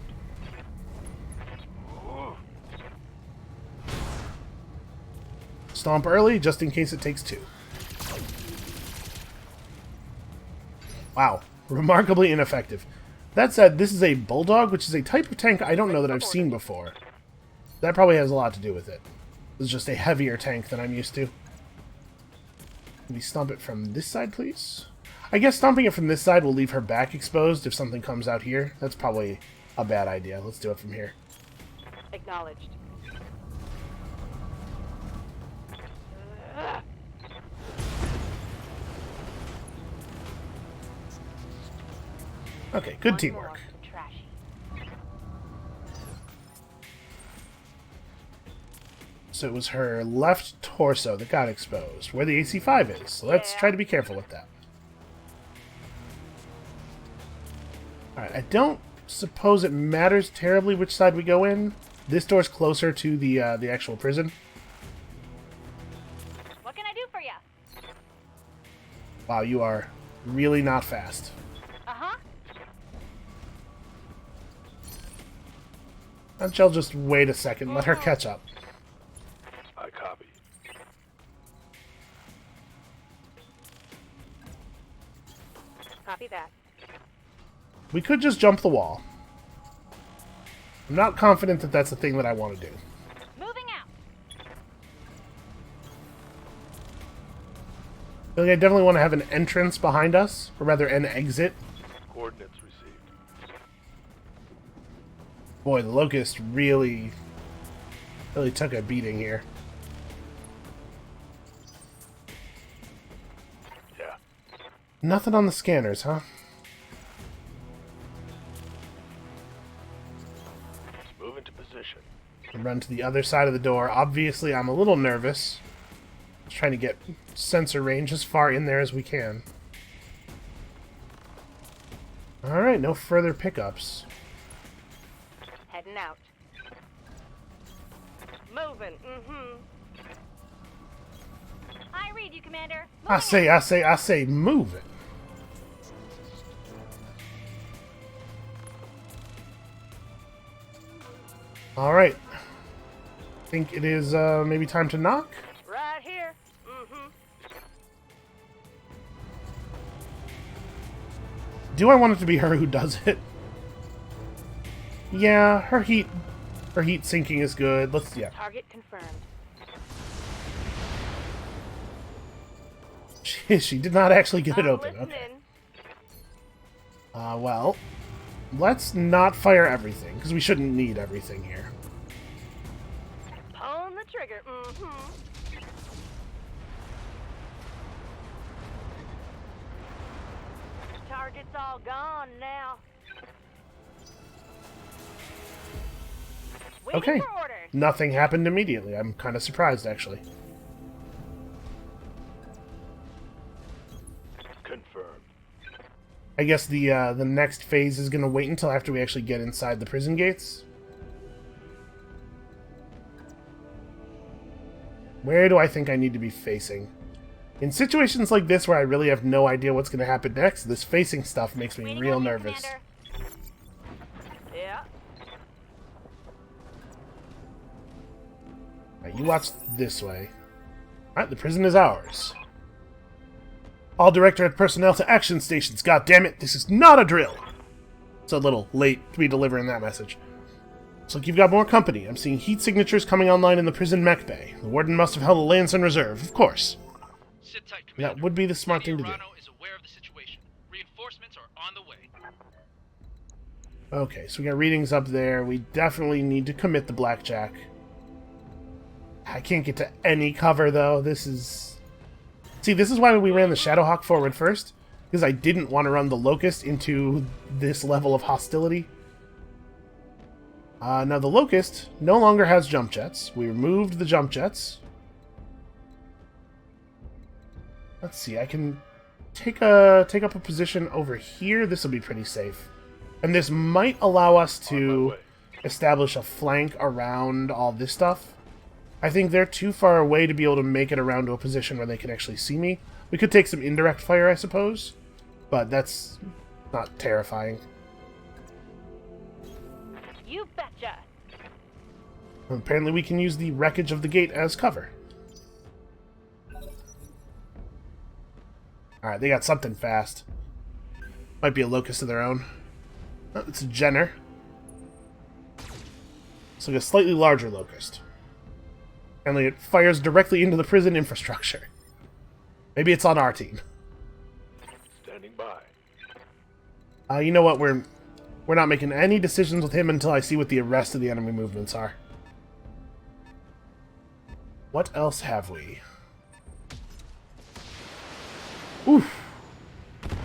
Stomp early, just in case it takes 2. Wow. Remarkably ineffective. That said, this is a Bulldog, which is a type of tank I don't know that I've seen before. That probably has a lot to do with it. It's just a heavier tank than I'm used to. Can we stomp it from this side, please? I guess stomping it from this side will leave her back exposed if something comes out here. That's probably a bad idea. Let's do it from here. Acknowledged. Okay, good One teamwork. more, trashy. So it was her left torso that got exposed, where the AC-5 is. So let's try to be careful with that. Alright, I don't suppose it matters terribly which side we go in. This door's closer to the actual prison. What can I do for you? Wow, you are really not fast. Uh-huh. I'll just wait a second, let her catch up. I copy. Copy that. We could just jump the wall. I'm not confident that that's the thing that I want to do. Moving out. I feel like I definitely want to have an entrance behind us, or rather an exit. Coordinates received. Boy, the Locust really took a beating here. Yeah. Nothing on the scanners, huh? Move into position. Run to the other side of the door. Obviously, I'm a little nervous. Just trying to get sensor range as far in there as we can. Alright, no further pickups. Heading out. Moving. Mm-hmm. I read you, Commander. I say, move it. Alright. Think it is maybe time to knock? Right here. Mm-hmm. Do I want it to be her who does it? Yeah, her heat sinking is good. Yeah. Target confirmed. She did not actually get it I'm open. listening. Okay. Well, let's not fire everything, because we shouldn't need everything here. Pulling the trigger. Mm-hmm. Target's all gone now. Waiting Okay. for orders. Nothing happened immediately. I'm kind of surprised, actually. Confirmed. I guess the next phase is going to wait until after we actually get inside the prison gates. Where do I think I need to be facing? In situations like this where I really have no idea what's going to happen next, this facing stuff makes me Waiting real on you, nervous. Commander. Yeah. Alright, you watch this way. Alright, the prison is ours. All Directorate personnel to action stations. God damn it, this is not a drill! It's a little late to be delivering that message. Looks like you've got more company. I'm seeing heat signatures coming online in the prison mech bay. The warden must have held a lance in reserve, of course. Sit tight, Commander. That would be the smart Lady thing to do. Arano is aware of the situation. Reinforcements are on the way. Okay, so we got readings up there. We definitely need to commit the blackjack. I can't get to any cover, though. This is... See, this is why we ran the Shadowhawk forward first, because I didn't want to run the Locust into this level of hostility. Now, the Locust no longer has jump jets. We removed the jump jets. Let's see, I can take up a position over here. This will be pretty safe. And this might allow us to establish a flank around all this stuff. I think they're too far away to be able to make it around to a position where they can actually see me. We could take some indirect fire, I suppose. but that's not terrifying. You betcha. Apparently we can use the wreckage of the gate as cover. Alright, they got something fast. Might be a locust of their own. Oh, it's a Jenner. It's like a slightly larger locust. And it fires directly into the prison infrastructure. Maybe it's on our team. Standing by. You know what? We're not making any decisions with him until I see what the rest of the enemy movements are. What else have we? Oof.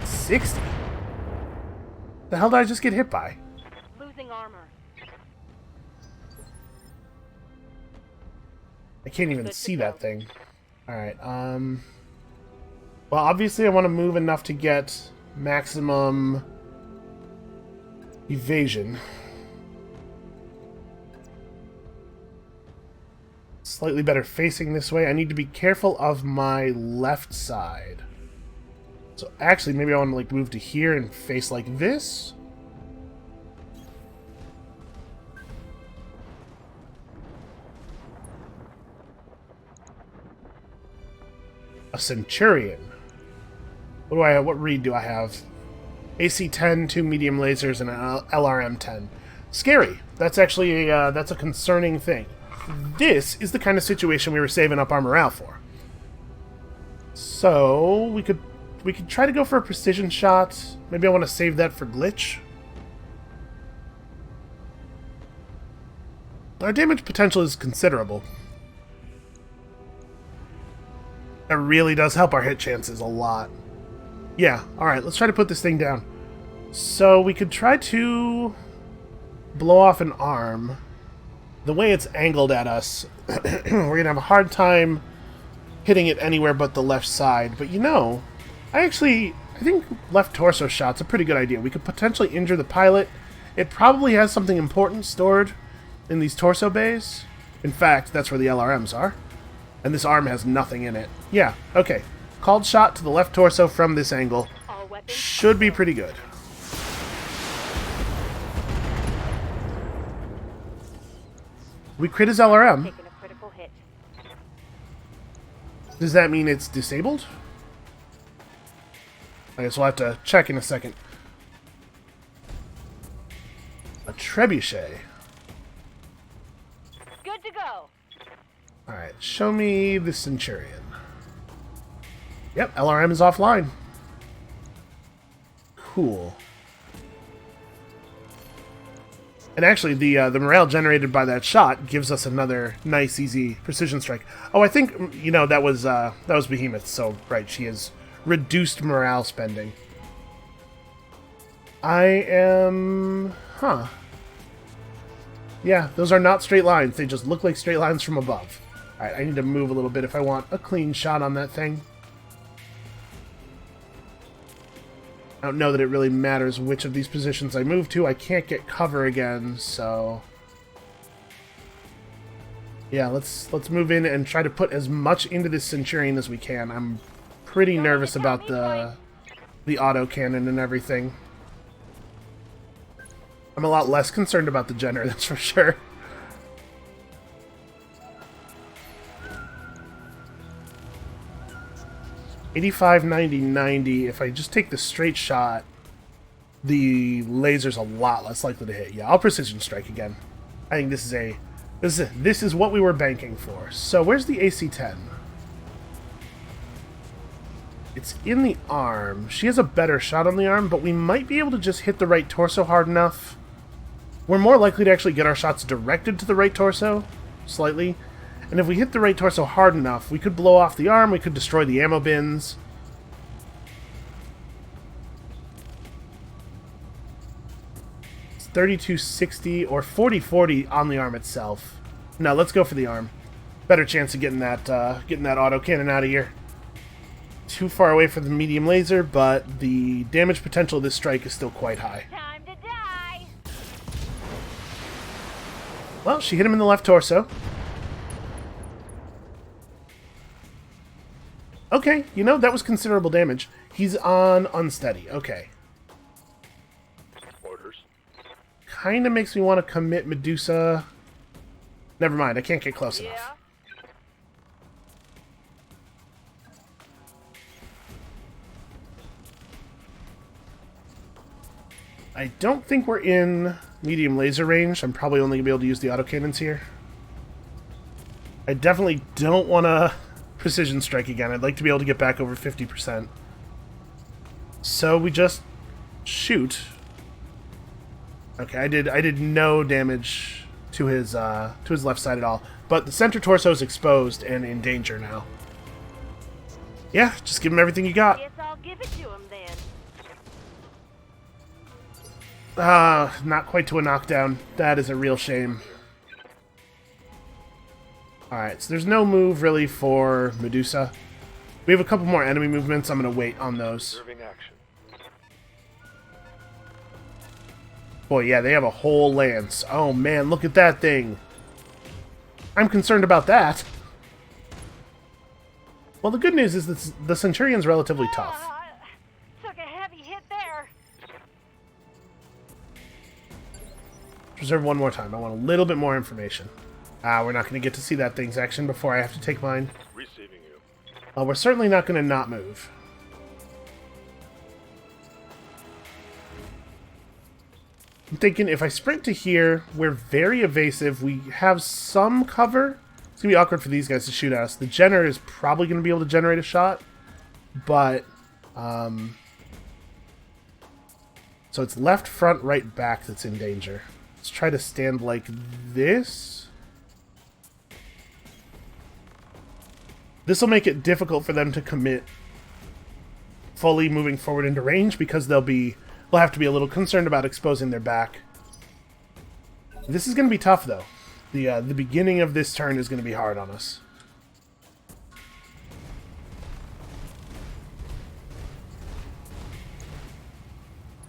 60. The hell did I just get hit by? Losing armor. I can't even see that thing. Alright, well, obviously I want to move enough to get maximum evasion. Slightly better facing this way. I need to be careful of my left side. So actually, maybe I want to like move to here and face like this. A Centurion. What do I have? What read do I have? AC-10, 2 medium lasers, and an LRM-10. Scary. That's actually that's a concerning thing. This is the kind of situation we were saving up our morale for. So we could try to go for a precision shot. Maybe I want to save that for glitch. Our damage potential is considerable. That really does help our hit chances a lot. Yeah, alright, let's try to put this thing down. So we could try to blow off an arm. The way it's angled at us, we're going to have a hard time hitting it anywhere but the left side. But you know, I think left torso shot's a pretty good idea. We could potentially injure the pilot. It probably has something important stored in these torso bays. In fact, that's where the LRMs are. And this arm has nothing in it. Yeah, okay. Called shot to the left torso from this angle. Should be pretty good. We crit his LRM. Taking a critical hit. Does that mean it's disabled? I guess we'll have to check in a second. A trebuchet. Good to go. Alright, show me the Centurion. Yep, LRM is offline. Cool. And actually, the morale generated by that shot gives us another nice, easy precision strike. Oh, I think, you know, that was Behemoth, so, right, she has reduced morale spending. I am... Huh. Yeah, those are not straight lines. They just look like straight lines from above. Alright, I need to move a little bit if I want a clean shot on that thing. I don't know that it really matters which of these positions I move to. I can't get cover again, so... Yeah, let's move in and try to put as much into this Centurion as we can. I'm pretty nervous about the autocannon and everything. I'm a lot less concerned about the Jenner, that's for sure. $85, $90, $90. If I just take the straight shot, the laser's a lot less likely to hit. Yeah, I'll precision strike again. I think this is what we were banking for. So where's the AC-10? It's in the arm. She has a better shot on the arm, but we might be able to just hit the right torso hard enough. We're more likely to actually get our shots directed to the right torso, slightly. And if we hit the right torso hard enough, we could blow off the arm, we could destroy the ammo bins. It's 3260 or 4040 on the arm itself. No, let's go for the arm. Better chance of getting that autocannon out of here. Too far away for the medium laser, but the damage potential of this strike is still quite high. Time to die. Well, she hit him in the left torso. Okay, you know, that was considerable damage. He's on unsteady. Okay. Orders. Kinda makes me want to commit Medusa. Never mind, I can't get close Yeah. enough. I don't think we're in medium laser range. I'm probably only going to be able to use the autocannons here. I definitely don't want to precision strike again. I'd like to be able to get back over 50%. So we just shoot. Okay, I did no damage to his left side at all. But the center torso is exposed and in danger now. Yeah, just give him everything you got. Guess I'll give it to him then. Not quite to a knockdown. That is a real shame. Alright, so there's no move really for Medusa. We have a couple more enemy movements. I'm going to wait on those. Observing action. Boy, yeah, they have a whole lance. Oh man, look at that thing. I'm concerned about that. Well, the good news is that the Centurion's relatively tough. Took a heavy hit there. Reserve one more time. I want a little bit more information. We're not going to get to see that thing's action before I have to take mine. Receiving you. We're certainly not going to not move. I'm thinking if I sprint to here, we're very evasive. We have some cover. It's going to be awkward for these guys to shoot at us. The Jenner is probably going to be able to generate a shot. But, so it's left, front, right, back that's in danger. Let's try to stand like this. This will make it difficult for them to commit fully moving forward into range because they'll have to be a little concerned about exposing their back. This is going to be tough, though. The beginning of this turn is going to be hard on us.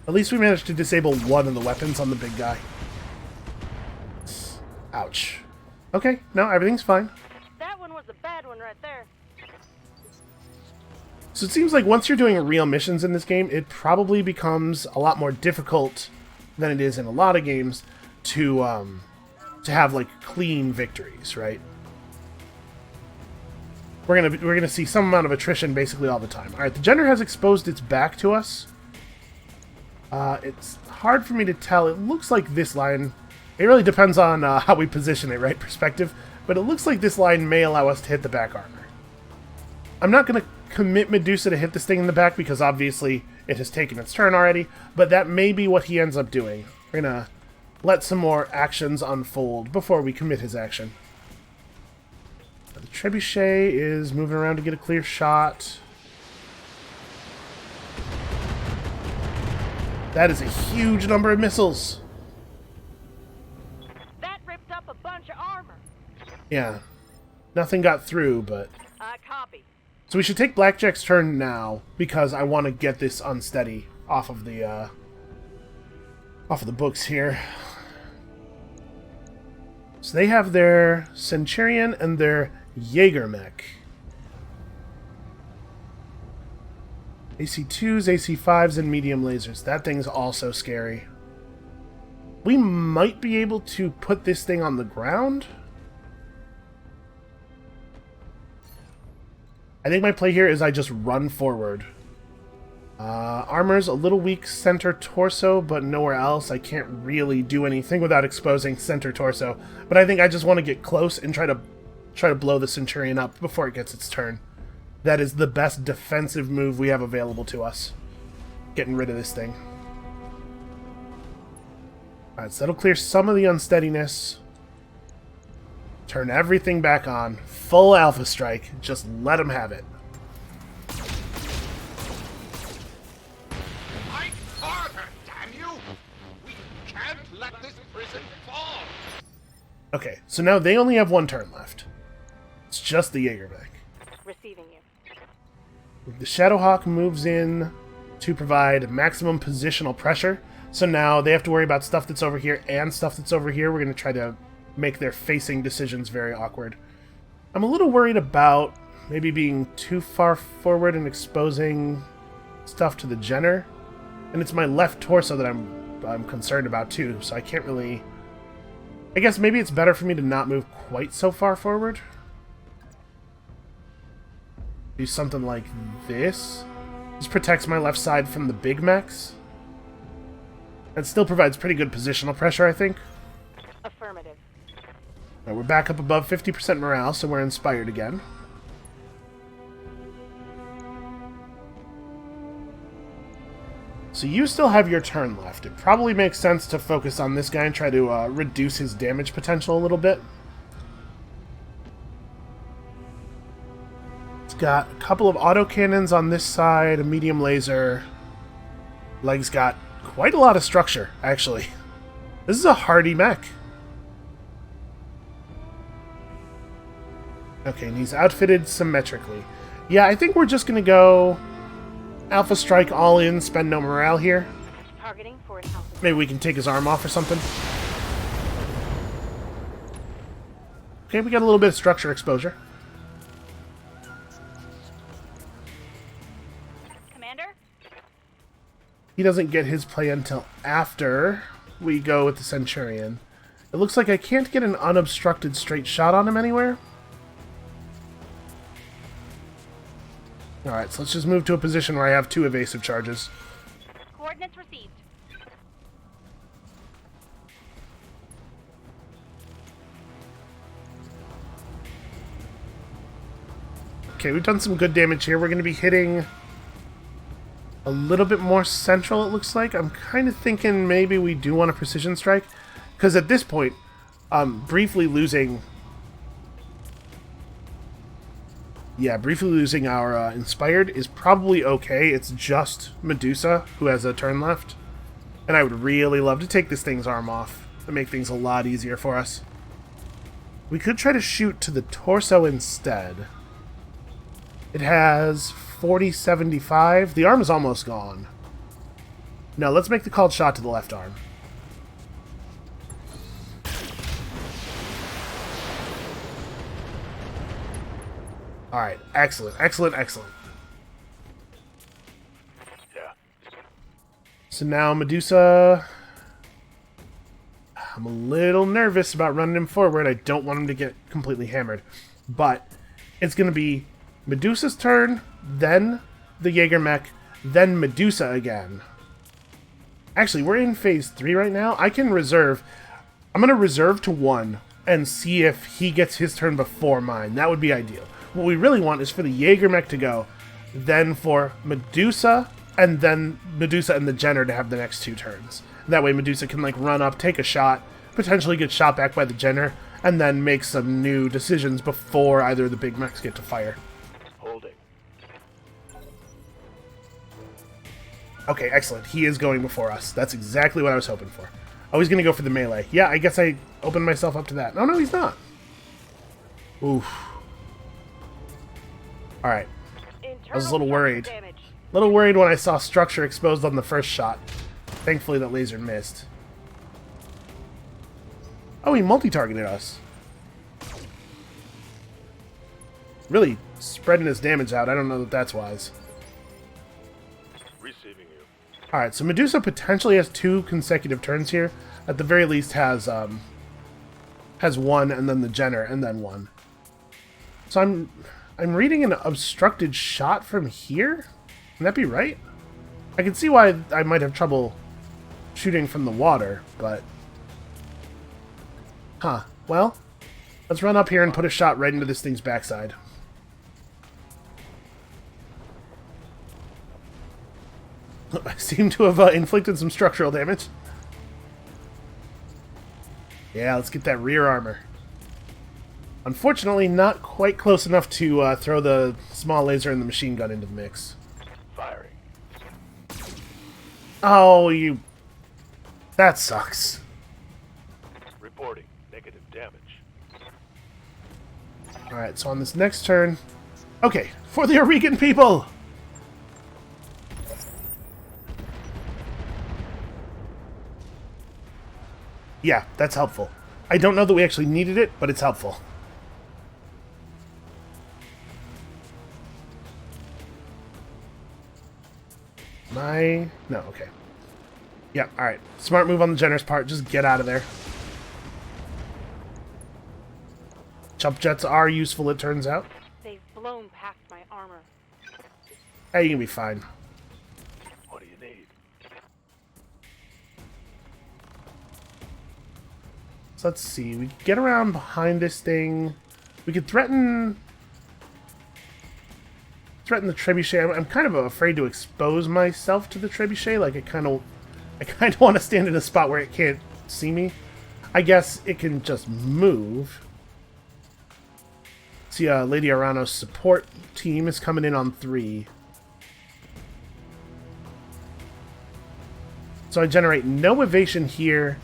At least we managed to disable one of the weapons on the big guy. Ouch. Okay, no, everything's fine. That one was a bad one right there. So it seems like once you're doing real missions in this game, it probably becomes a lot more difficult than it is in a lot of games to have like clean victories, right? We're gonna see some amount of attrition basically all the time. All right, the Jenner has exposed its back to us. It's hard for me to tell. It looks like this line. It really depends on how we position it, right? Perspective. But it looks like this line may allow us to hit the back armor. I'm not going to commit Medusa to hit this thing in the back because obviously it has taken its turn already. But that may be what he ends up doing. We're going to let some more actions unfold before we commit his action. The Trebuchet is moving around to get a clear shot. That is a huge number of missiles. That ripped up a bunch of armor. Yeah. Nothing got through, but... I copy. So we should take Blackjack's turn now, because I want to get this unsteady off of the books here. So they have their Centurion and their Jaeger mech. AC2s, AC5s, and medium lasers. That thing's also scary. We might be able to put this thing on the ground. I think my play here is I just run forward. Armor's a little weak center torso, but nowhere else. I can't really do anything without exposing center torso. But I think I just want to get close and try to blow the Centurion up before it gets its turn. That is the best defensive move we have available to us. Getting rid of this thing. Alright, so that'll clear some of the unsteadiness. Turn everything back on. Full alpha strike. Just let them have it. Fight harder, damn you! We can't let this prison fall! Okay, so now they only have one turn left. It's just the Jaegerbeck. Receiving you. The Shadowhawk moves in to provide maximum positional pressure. So now they have to worry about stuff that's over here and stuff that's over here. We're going to try to make their facing decisions very awkward. I'm a little worried about maybe being too far forward and exposing stuff to the Jenner. And it's my left torso that I'm concerned about too, so I can't really... I guess maybe it's better for me to not move quite so far forward. Do something like this. This protects my left side from the big mechs. It still provides pretty good positional pressure, I think. Affirmative. Right, we're back up above 50% morale, so we're inspired again. So you still have your turn left. It probably makes sense to focus on this guy and try to reduce his damage potential a little bit. It's got a couple of autocannons on this side, a medium laser. Leg's got quite a lot of structure, actually. This is a hardy mech. Okay, and he's outfitted symmetrically. Yeah, I think we're just going to go Alpha Strike all in, spend no morale here. Targeting for an alpha. Maybe we can take his arm off or something. Okay, we got a little bit of structure exposure. Commander? He doesn't get his play until after we go with the Centurion. It looks like I can't get an unobstructed straight shot on him anywhere. Alright, so let's just move to a position where I have 2 evasive charges. Coordinates received. Okay, we've done some good damage here. We're going to be hitting a little bit more central, it looks like. I'm kind of thinking maybe we do want a precision strike. Because at this point, briefly losing our Inspired is probably okay. It's just Medusa who has a turn left. And I would really love to take this thing's arm off and make things a lot easier for us. We could try to shoot to the torso instead. It has 40-75. The arm is almost gone. No, let's make the called shot to the left arm. Alright, excellent, excellent, excellent. Yeah. So now Medusa... I'm a little nervous about running him forward. I don't want him to get completely hammered. But it's going to be Medusa's turn, then the Jaeger mech, then Medusa again. Actually, we're in phase 3 right now. I can reserve... I'm going to reserve to 1 and see if he gets his turn before mine. That would be ideal. What we really want is for the Jaeger mech to go, then for Medusa, and then Medusa and the Jenner to have the next 2 turns. That way Medusa can like run up, take a shot, potentially get shot back by the Jenner, and then make some new decisions before either of the big mechs get to fire. Holding. Okay, excellent. He is going before us. That's exactly what I was hoping for. Oh, he's going to go for the melee. Yeah, I guess I opened myself up to that. Oh, no, he's not. Oof. Alright. I was a little worried. A little worried when I saw structure exposed on the first shot. Thankfully, that laser missed. Oh, he multi-targeted us. Really spreading his damage out. I don't know that that's wise. Receiving you. Alright, so Medusa potentially has 2 consecutive turns here. At the very least has 1 and then the Jenner and then 1. So I'm reading an obstructed shot from here? Can that be right? I can see why I might have trouble shooting from the water, but... Huh. Well, let's run up here and put a shot right into this thing's backside. I seem to have inflicted some structural damage. Yeah, let's get that rear armor. Unfortunately, not quite close enough to throw the small laser and the machine gun into the mix. Firing. Oh, you... That sucks. Reporting. Negative damage. Alright, so on this next turn... Okay, for the Oregon people! Yeah, that's helpful. I don't know that we actually needed it, but it's helpful. No, okay. Yeah, alright. Smart move on the generous part. Just get out of there. Jump jets are useful, it turns out. They've blown past my armor. Hey, you can be fine. What do you need? So let's see. We could get around behind this thing. We could threaten the trebuchet. I'm kind of afraid to expose myself to the trebuchet. Like, I kind of want to stand in a spot where it can't see me. I guess it can just move. See, Lady Arano's support team is coming in on 3. So I generate no evasion here,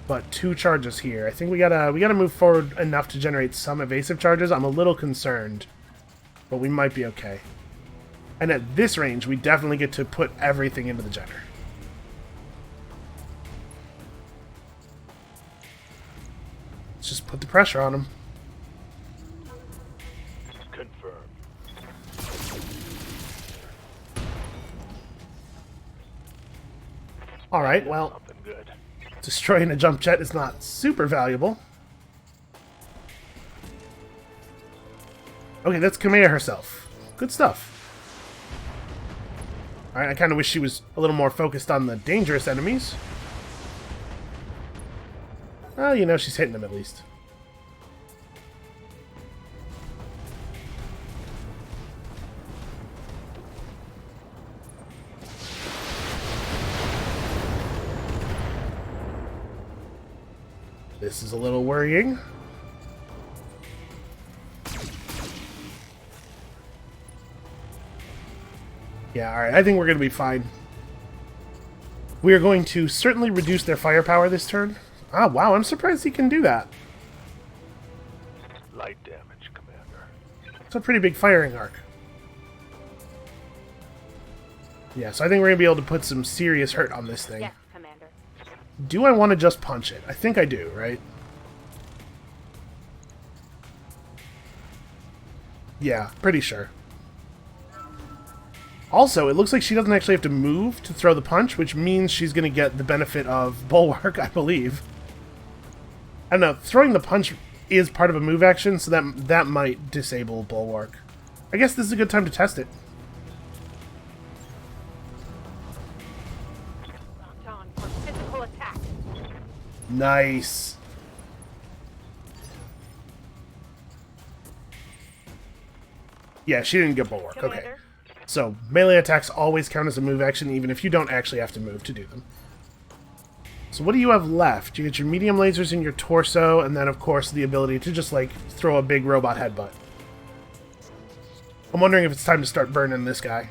but 2 charges here. I think we gotta move forward enough to generate some evasive charges. I'm a little concerned, but we might be okay. And at this range, we definitely get to put everything into the genner. Let's just put the pressure on him. Confirmed. Alright, well, Something good. destroying a jump jet is not super valuable. Okay, that's Kamea herself. Good stuff. Alright, I kind of wish she was a little more focused on the dangerous enemies. Well, you know, she's hitting them at least. This is a little worrying. Yeah, alright, I think we're going to be fine. We are going to certainly reduce their firepower this turn. Ah, wow, I'm surprised he can do that. Light damage, Commander. It's a pretty big firing arc. Yeah, so I think we're going to be able to put some serious hurt on this thing. Yes, Commander. Do I want to just punch it? I think I do, right? Yeah, pretty sure. Also, it looks like she doesn't actually have to move to throw the punch, which means she's going to get the benefit of Bulwark, I believe. I don't know, throwing the punch is part of a move action, so that might disable Bulwark. I guess this is a good time to test it. Locked on for physical attack. Nice. Yeah, she didn't get Bulwark. Okay. Commander. So, melee attacks always count as a move action, even if you don't actually have to move to do them. So what do you have left? You get your medium lasers in your torso, and then, of course, the ability to just, like, throw a big robot headbutt. I'm wondering if it's time to start burning this guy.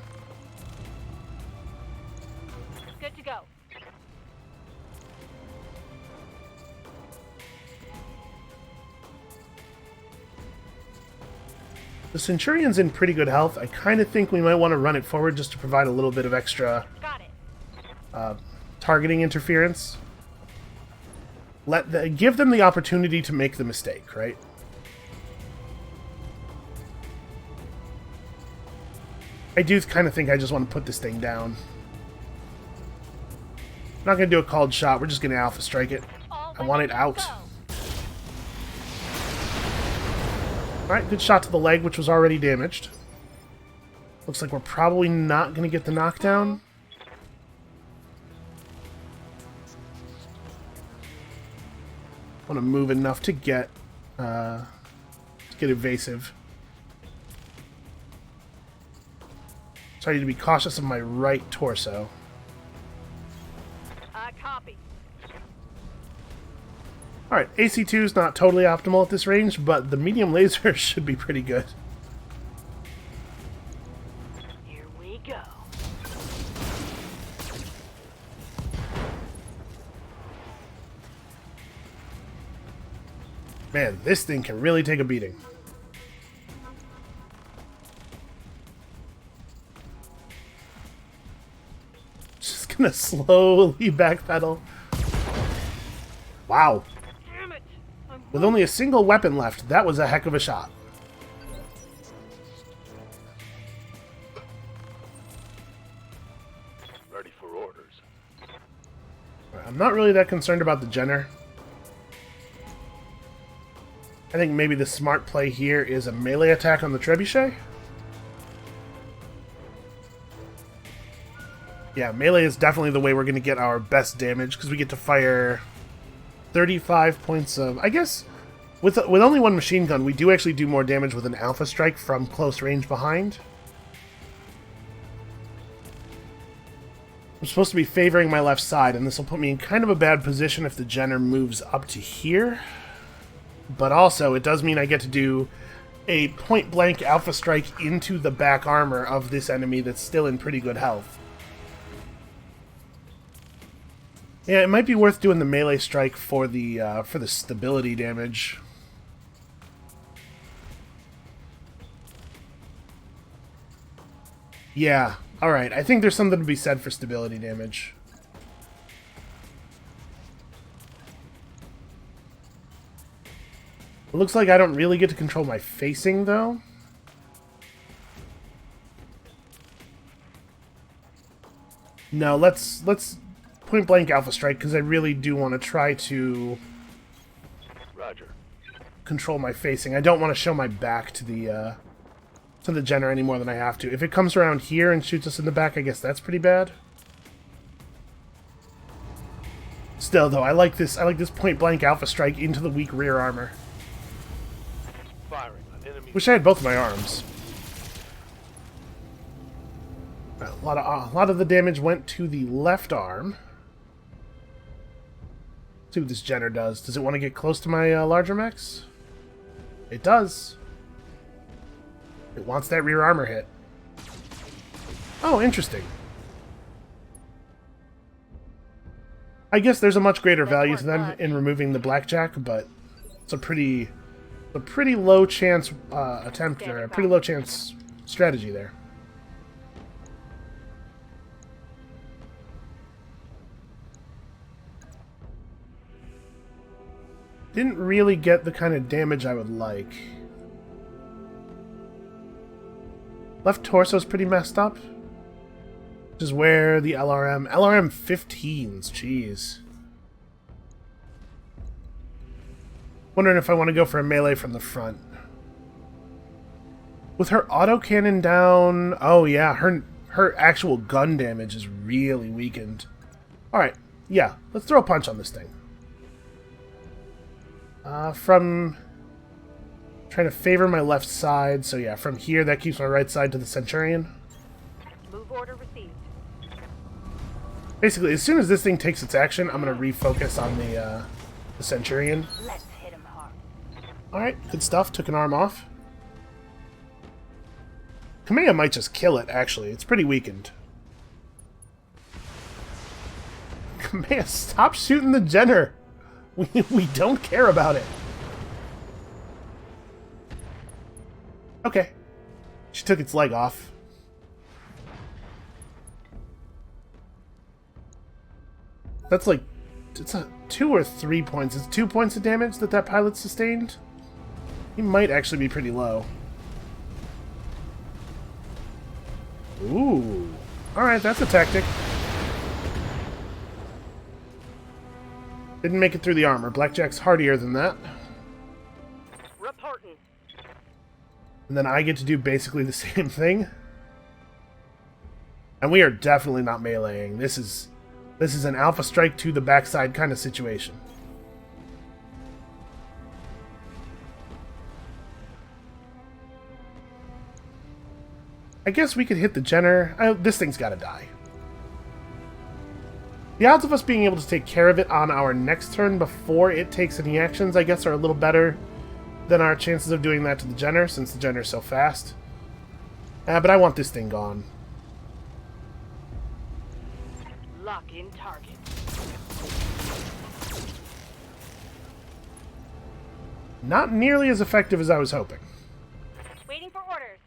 Good to go. The Centurion's in pretty good health. I kind of think we might want to run it forward just to provide a little bit of extra Got it. targeting interference. Give them the opportunity to make the mistake, right? I do kind of think I just want to put this thing down. Not going to do a called shot. We're just going to alpha strike it. I want it out. Alright, good shot to the leg, which was already damaged. Looks like we're probably not going to get the knockdown. Want to move enough to get evasive. So I need to be cautious of my right torso. Copy. Alright, AC2 is not totally optimal at this range, but the medium laser should be pretty good. Here we go. Man, this thing can really take a beating. Just gonna slowly backpedal. Wow. Damn it. With only a single weapon left, that was a heck of a shot. I'm not really that concerned about the Jenner. I think maybe the smart play here is a melee attack on the Trebuchet. Yeah, melee is definitely the way we're going to get our best damage, because we get to fire 35 points of... I guess, with only one machine gun, we do actually do more damage with an Alpha Strike from close range behind. I'm supposed to be favoring my left side, and this will put me in kind of a bad position if the Jenner moves up to here. But also, it does mean I get to do a point-blank Alpha Strike into the back armor of this enemy that's still in pretty good health. Yeah, it might be worth doing the melee strike for the stability damage. Yeah, alright. I think there's something to be said for stability damage. It looks like I don't really get to control my facing, though. No, let's point blank Alpha Strike, because I really do want to try to Roger. control my facing. I don't want to show my back to the Jenner any more than I have to. If it comes around here and shoots us in the back, I guess that's pretty bad. Still, though, I like this point blank Alpha Strike into the weak rear armor. Firing on enemy. Wish I had both my arms. A lot of the damage went to the left arm. See what this Jenner does. Does it want to get close to my larger mechs? It does. It wants that rear armor hit. Oh, interesting. I guess there's a much greater value to them in removing the blackjack, but it's a pretty low chance attempt, or a pretty low chance strategy there. Didn't really get the kind of damage I would like. Left torso's pretty messed up. Which is where the LRM 15s, jeez. Wondering if I want to go for a melee from the front. With her autocannon down, oh yeah, her actual gun damage is really weakened. Alright, yeah, let's throw a punch on this thing. From trying to favor my left side, so yeah, from here that keeps my right side to the Centurion. Move order received. Basically, as soon as this thing takes its action, I'm gonna refocus on the Centurion. Let's hit him hard. Alright, good stuff. Took an arm off. Kamea might just kill it, actually. It's pretty weakened. Kamea, stop shooting the Jenner! We don't care about it. Okay. She took its leg off. That's like... It's a 2 or 3 points. It's 2 points of damage that pilot sustained. He might actually be pretty low. Ooh. Alright, that's a tactic. Didn't make it through the armor. Blackjack's hardier than that. Reporting. And then I get to do basically the same thing. And we are definitely not meleeing. This is an Alpha Strike to the backside kind of situation. I guess we could hit the Jenner. This thing's gotta die. The odds of us being able to take care of it on our next turn before it takes any actions, I guess, are a little better than our chances of doing that to the Jenner, since the Jenner's so fast. But I want this thing gone. Lock in target. Not nearly as effective as I was hoping. Waiting for orders.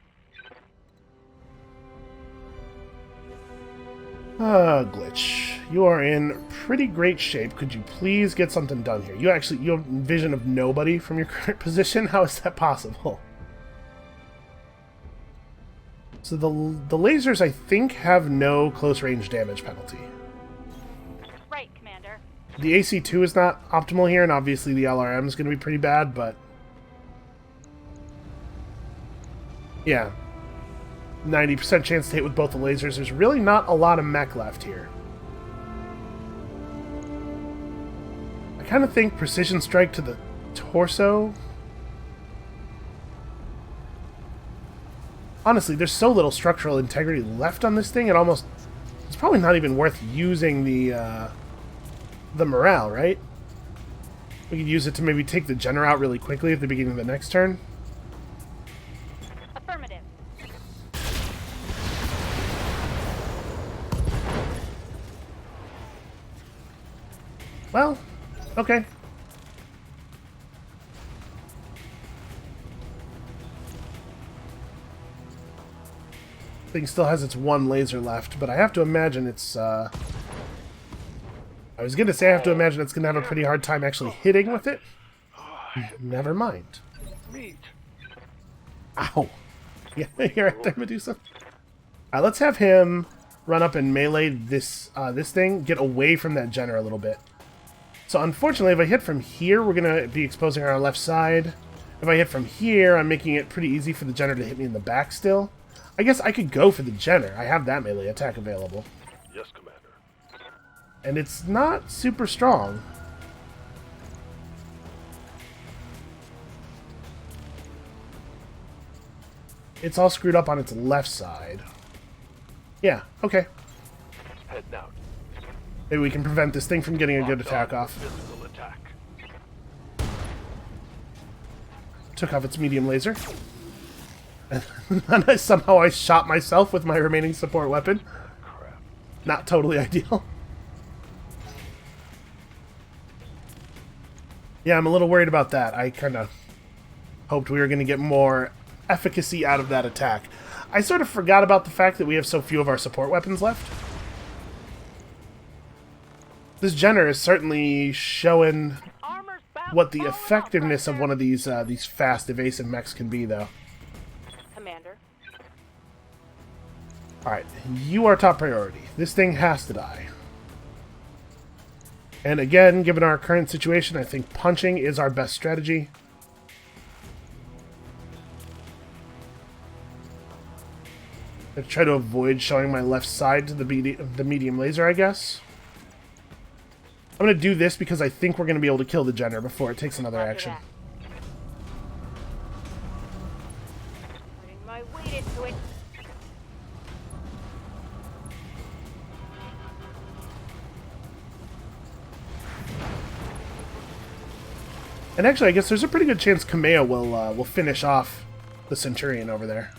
Glitch. You are in pretty great shape. Could you please get something done here? You have vision of nobody from your current position? How is that possible? So the lasers, I think, have no close range damage penalty. Right, Commander. The AC2 is not optimal here, and obviously the LRM is going to be pretty bad, but... yeah. 90% chance to hit with both the lasers. There's really not a lot of mech left here. I kind of think precision strike to the torso... honestly, there's so little structural integrity left on this thing, it's probably not even worth using the morale, right? We could use it to maybe take the Jenner out really quickly at the beginning of the next turn. Affirmative. Well, okay. Thing still has its one laser left, but I have to imagine it's, I was gonna say I have to imagine it's gonna have a pretty hard time actually hitting with it. Never mind. Meat. Ow. Yeah, you're right there, Medusa. Alright, let's have him run up and melee this thing, get away from that Jenner a little bit. So unfortunately, if I hit from here, we're gonna be exposing our left side. If I hit from here, I'm making it pretty easy for the Jenner to hit me in the back still. I guess I could go for the Jenner. I have that melee attack available. Yes, Commander. And it's not super strong. It's all screwed up on its left side. Yeah, okay. Heading out. Maybe we can prevent this thing from getting a good Locked attack on off. Physical attack. Took off its medium laser. And somehow I shot myself with my remaining support weapon. Crap. Not totally ideal. Yeah, I'm a little worried about that. I kind of hoped we were going to get more efficacy out of that attack. I sort of forgot about the fact that we have so few of our support weapons left. This Jenner is certainly showing Armor's about what the falling effectiveness off, of one of these fast evasive mechs can be, though. Commander. Alright, you are top priority. This thing has to die. And again, given our current situation, I think punching is our best strategy. I try to avoid showing my left side to the medium laser, I guess. I'm going to do this because I think we're going to be able to kill the Jenner before it takes another Roger action. that. Putting my weight into it. And actually, I guess there's a pretty good chance Kamea will finish off the Centurion over there.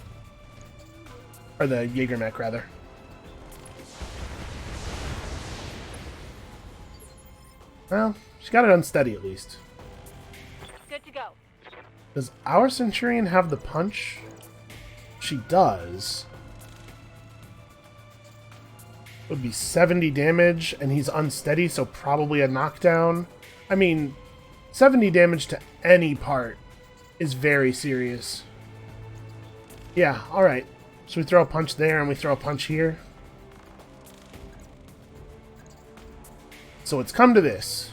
Or the Jaeger mech, rather. Well, she got it unsteady at least. Good to go. Does our Centurion have the punch? She does. It would be 70 damage, and he's unsteady, so probably a knockdown. I mean, 70 damage to any part is very serious. Yeah, alright. So we throw a punch there, and we throw a punch here. So it's come to this.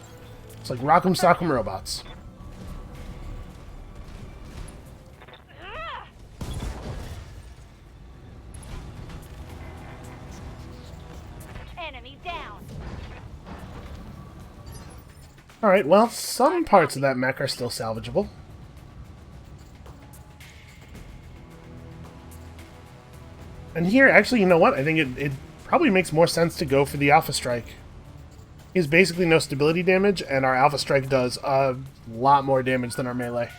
It's like Rock'em Sock'em Robots. Enemy down. Alright, well, some parts of that mech are still salvageable. And here, actually, you know what? I think it probably makes more sense to go for the Alpha Strike. He has basically no stability damage, and our Alpha Strike does a lot more damage than our melee.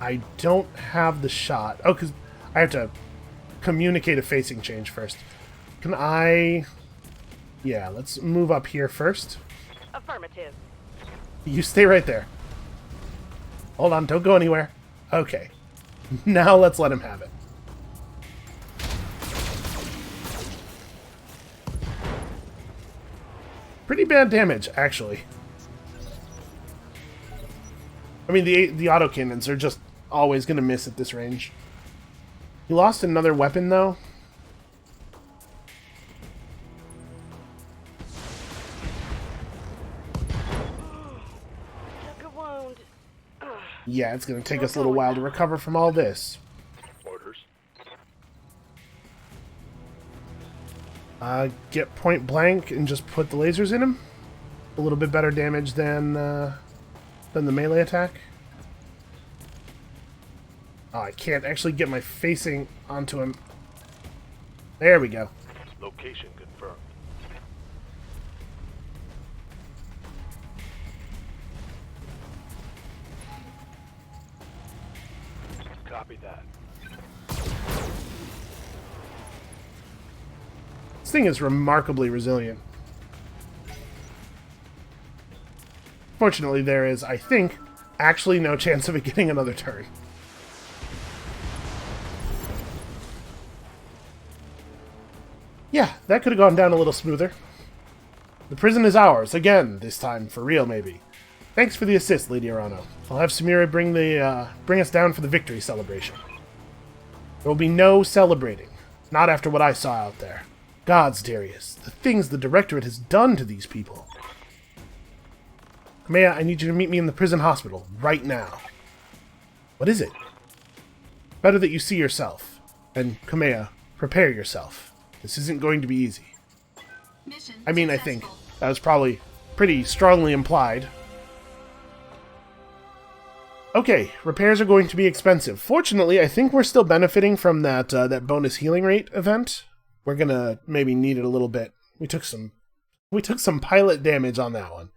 I don't have the shot. Oh, because I have to communicate a facing change first. Can I... yeah, let's move up here first. Affirmative. You stay right there. Hold on, don't go anywhere. Okay. Now let's let him have it. Pretty bad damage, actually. I mean, the autocannons are just always going to miss at this range. He lost another weapon, though. Yeah, it's going to take us a little while to recover from all this. Orders. Get point blank and just put the lasers in him. A little bit better damage than the melee attack. Oh, I can't actually get my facing onto him. There we go. Location confirmed. Copy that. This thing is remarkably resilient. Fortunately, there is, I think, actually no chance of it getting another turn. Yeah, that could have gone down a little smoother. The prison is ours, again, this time, for real, maybe. Thanks for the assist, Lady Arano. I'll have Samira bring us down for the victory celebration. There will be no celebrating. Not after what I saw out there. Gods, Darius, the things the Directorate has done to these people. Kamea, I need you to meet me in the prison hospital, right now. What is it? Better that you see yourself. And, Kamea, prepare yourself. This isn't going to be easy. I mean, I think that was probably pretty strongly implied. Okay, repairs are going to be expensive. Fortunately, I think we're still benefiting from that that bonus healing rate event. We're gonna maybe need it a little bit. We took some pilot damage on that one.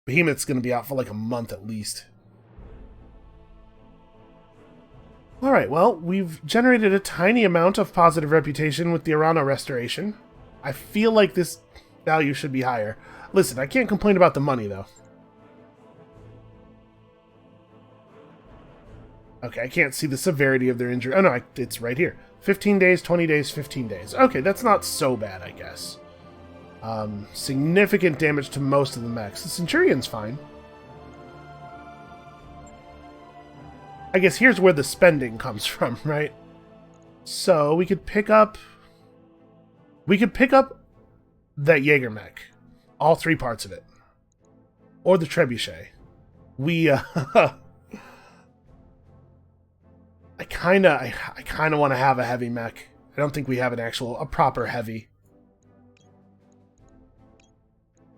Behemoth's gonna be out for like a month at least. Alright, well, we've generated a tiny amount of positive reputation with the Arano restoration. I feel like this value should be higher. Listen, I can't complain about the money, though. Okay, I can't see the severity of their injury. Oh, no, it's right here. 15 days, 20 days, 15 days. Okay, that's not so bad, I guess. Significant damage to most of the mechs. The Centurion's fine. I guess here's where the spending comes from, right? So we could pick up that Jaeger mech. All three parts of it. Or the trebuchet. I kinda want to have a heavy mech. I don't think we have a proper heavy.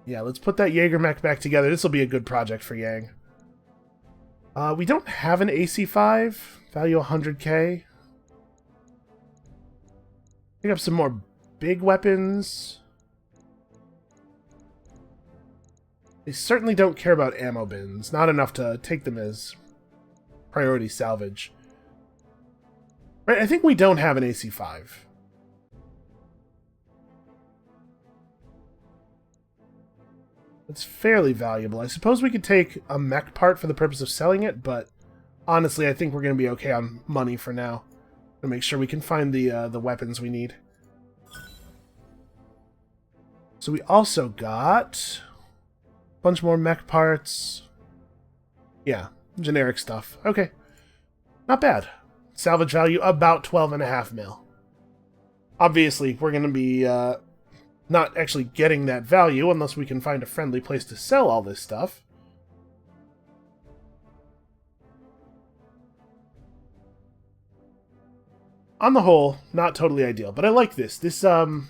Yeah, let's put that Jaeger mech back together. This will be a good project for Yang. We don't have an AC5. Value 100k. Pick up some more big weapons. They certainly don't care about ammo bins. Not enough to take them as priority salvage. Right, I think we don't have an AC5. It's fairly valuable. I suppose we could take a mech part for the purpose of selling it, but honestly, I think we're going to be okay on money for now. To make sure we can find the weapons we need. So we also got a bunch more mech parts. Yeah, generic stuff. Okay, not bad. Salvage value about 12.5 mil. Obviously, we're going to be not actually getting that value unless we can find a friendly place to sell all this stuff. On the whole, not totally ideal, but I like this. This, now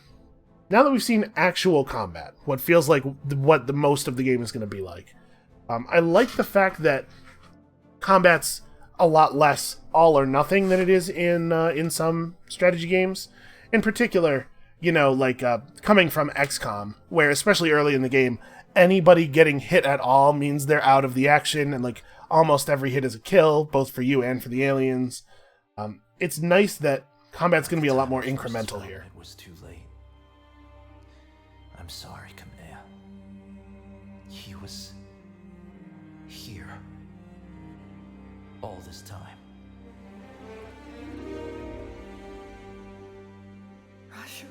that we've seen actual combat, what feels like what the most of the game is going to be like, I like the fact that combat's a lot less all or nothing than it is in some strategy games. In particular, you know, like coming from XCOM, where especially early in the game, anybody getting hit at all means they're out of the action, and like almost every hit is a kill, both for you and for the aliens. It's nice that combat's going to be a lot more incremental here. It was too late. I'm sorry, Kamea. He was here all this time. Rashu.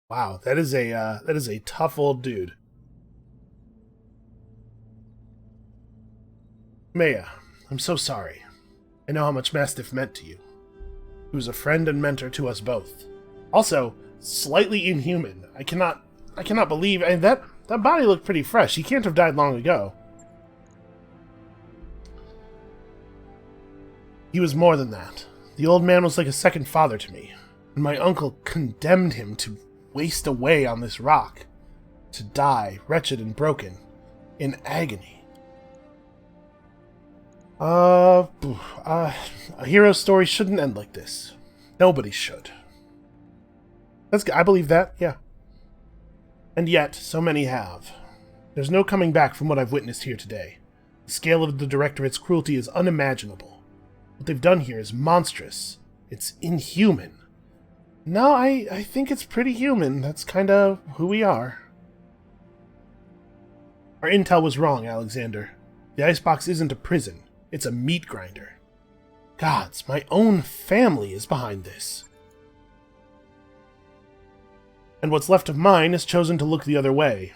Wow, that is a tough old dude. Maya, I'm so sorry. I know how much Mastiff meant to you. He was a friend and mentor to us both. Also, slightly inhuman. I cannot believe, and that body looked pretty fresh. He can't have died long ago. He was more than that. The old man was like a second father to me, and my uncle condemned him to waste away on this rock, to die wretched and broken, in agony. A hero's story shouldn't end like this. Nobody should. I believe that, yeah. And yet, so many have. There's no coming back from what I've witnessed here today. The scale of the Directorate's cruelty is unimaginable. What they've done here is monstrous. It's inhuman. No, I think it's pretty human. That's kind of who we are. Our intel was wrong, Alexander. The icebox isn't a prison. It's a meat grinder. Gods, my own family is behind this. And what's left of mine has chosen to look the other way.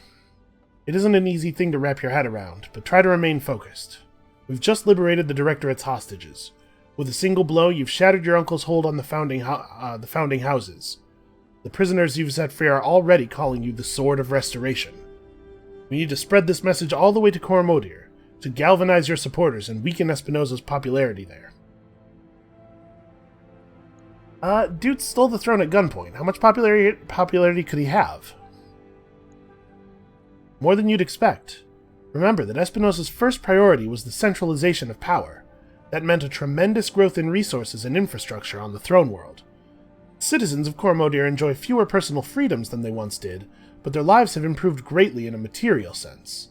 It isn't an easy thing to wrap your head around, but try to remain focused. We've just liberated the Directorate's hostages. With a single blow, you've shattered your uncle's hold on the founding houses. The prisoners you've set free are already calling you the Sword of Restoration. We need to spread this message all the way to Cormodir, to galvanize your supporters and weaken Espinosa's popularity there. Dude stole the throne at gunpoint. How much popularity could he have? More than you'd expect. Remember that Espinosa's first priority was the centralization of power. That meant a tremendous growth in resources and infrastructure on the throne world. Citizens of Cormodir enjoy fewer personal freedoms than they once did, but their lives have improved greatly in a material sense,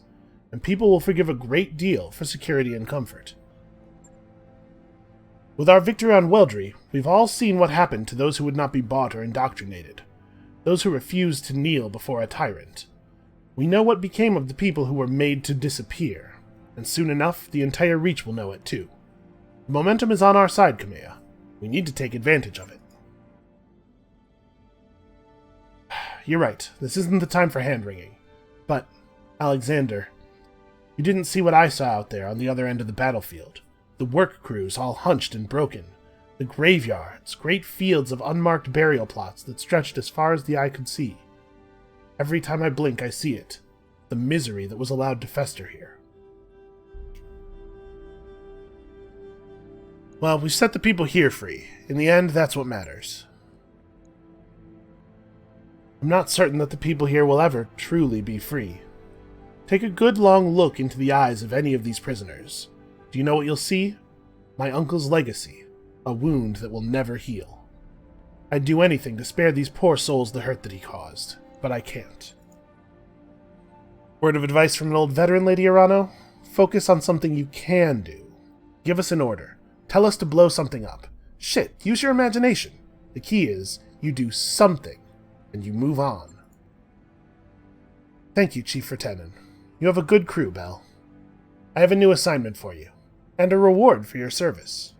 and people will forgive a great deal for security and comfort. With our victory on Weldry, we've all seen what happened to those who would not be bought or indoctrinated, those who refused to kneel before a tyrant. We know what became of the people who were made to disappear, and soon enough the entire Reach will know it too. The momentum is on our side, Kamea. We need to take advantage of it. You're right, this isn't the time for hand-wringing. But, Alexander, you didn't see what I saw out there on the other end of the battlefield. The work crews all hunched and broken. The graveyards, great fields of unmarked burial plots that stretched as far as the eye could see. Every time I blink, I see it. The misery that was allowed to fester here. Well, we've set the people here free. In the end, that's what matters. I'm not certain that the people here will ever truly be free. Take a good long look into the eyes of any of these prisoners. Do you know what you'll see? My uncle's legacy. A wound that will never heal. I'd do anything to spare these poor souls the hurt that he caused, but I can't. Word of advice from an old veteran, Lady Arano? Focus on something you can do. Give us an order. Tell us to blow something up. Shit, use your imagination. The key is, you do something, and you move on. Thank you, Chief Vertanen. You have a good crew, Belle. I have a new assignment for you, and a reward for your service.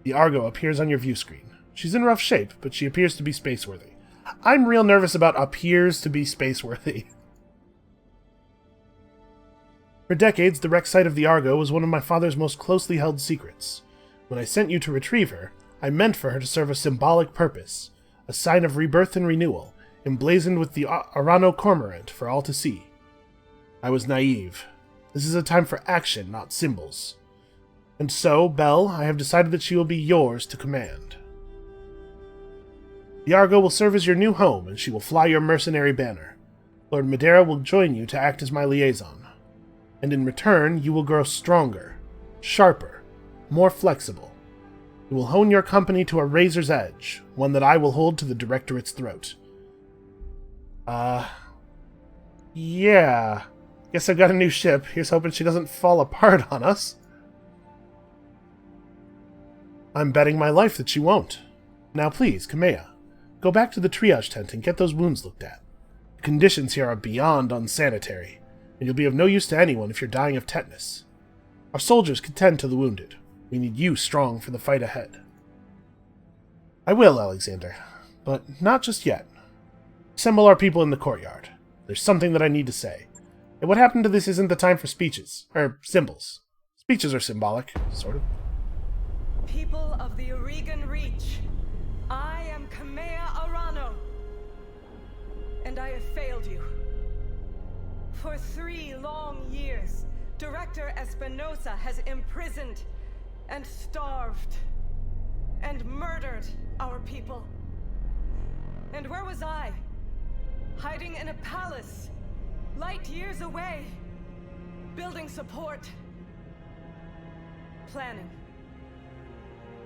The Argo appears on your view screen. She's in rough shape, but she appears to be spaceworthy. I'm real nervous about appears to be spaceworthy. For decades, the wreck site of the Argo was one of my father's most closely held secrets. When I sent you to retrieve her, I meant for her to serve a symbolic purpose, a sign of rebirth and renewal, emblazoned with the Arano cormorant for all to see. I was naive. This is a time for action, not symbols. And so, Belle, I have decided that she will be yours to command. The Argo will serve as your new home, and she will fly your mercenary banner. Lord Madeira will join you to act as my liaison. And in return, you will grow stronger, sharper, more flexible. You will hone your company to a razor's edge, one that I will hold to the Directorate's throat. Yeah. Guess I've got a new ship. Here's hoping she doesn't fall apart on us. I'm betting my life that she won't. Now please, Kamea, go back to the triage tent and get those wounds looked at. The conditions here are beyond unsanitary, and you'll be of no use to anyone if you're dying of tetanus. Our soldiers can tend to the wounded. We need you strong for the fight ahead. I will, Alexander, but not just yet. Assemble our people in the courtyard. There's something that I need to say. And what happened to this isn't the time for speeches. Or symbols. Speeches are symbolic, sort of. People of the Oregon Reach, I am Kamea Arano, and I have failed you. For 3 long years, Director Espinosa has imprisoned and starved and murdered our people. And where was I? Hiding in a palace, light years away, building support, planning.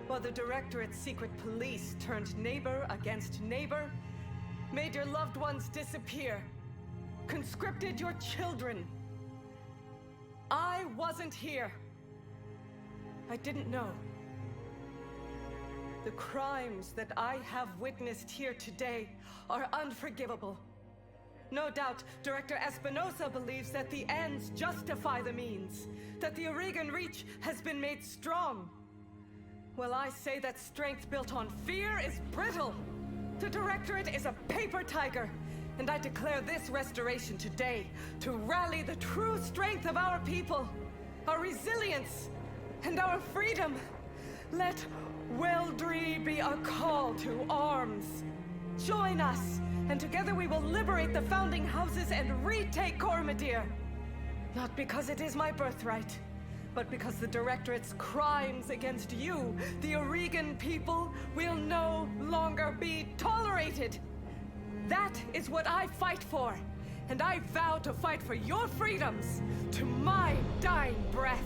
While the Directorate's secret police turned neighbor against neighbor, made your loved ones disappear, conscripted your children. I wasn't here. I didn't know. The crimes that I have witnessed here today are unforgivable. No doubt, Director Espinosa believes that the ends justify the means, that the Oregon Reach has been made strong. Well, I say that strength built on fear is brittle. The Directorate is a paper tiger, and I declare this restoration today to rally the true strength of our people, our resilience, and our freedom. Let Weldry be a call to arms. Join us, and together we will liberate the founding houses and retake Cormadir. Not because it is my birthright, but because the Directorate's crimes against you, the Oregon people, will no longer be tolerated. That is what I fight for, and I vow to fight for your freedoms to my dying breath.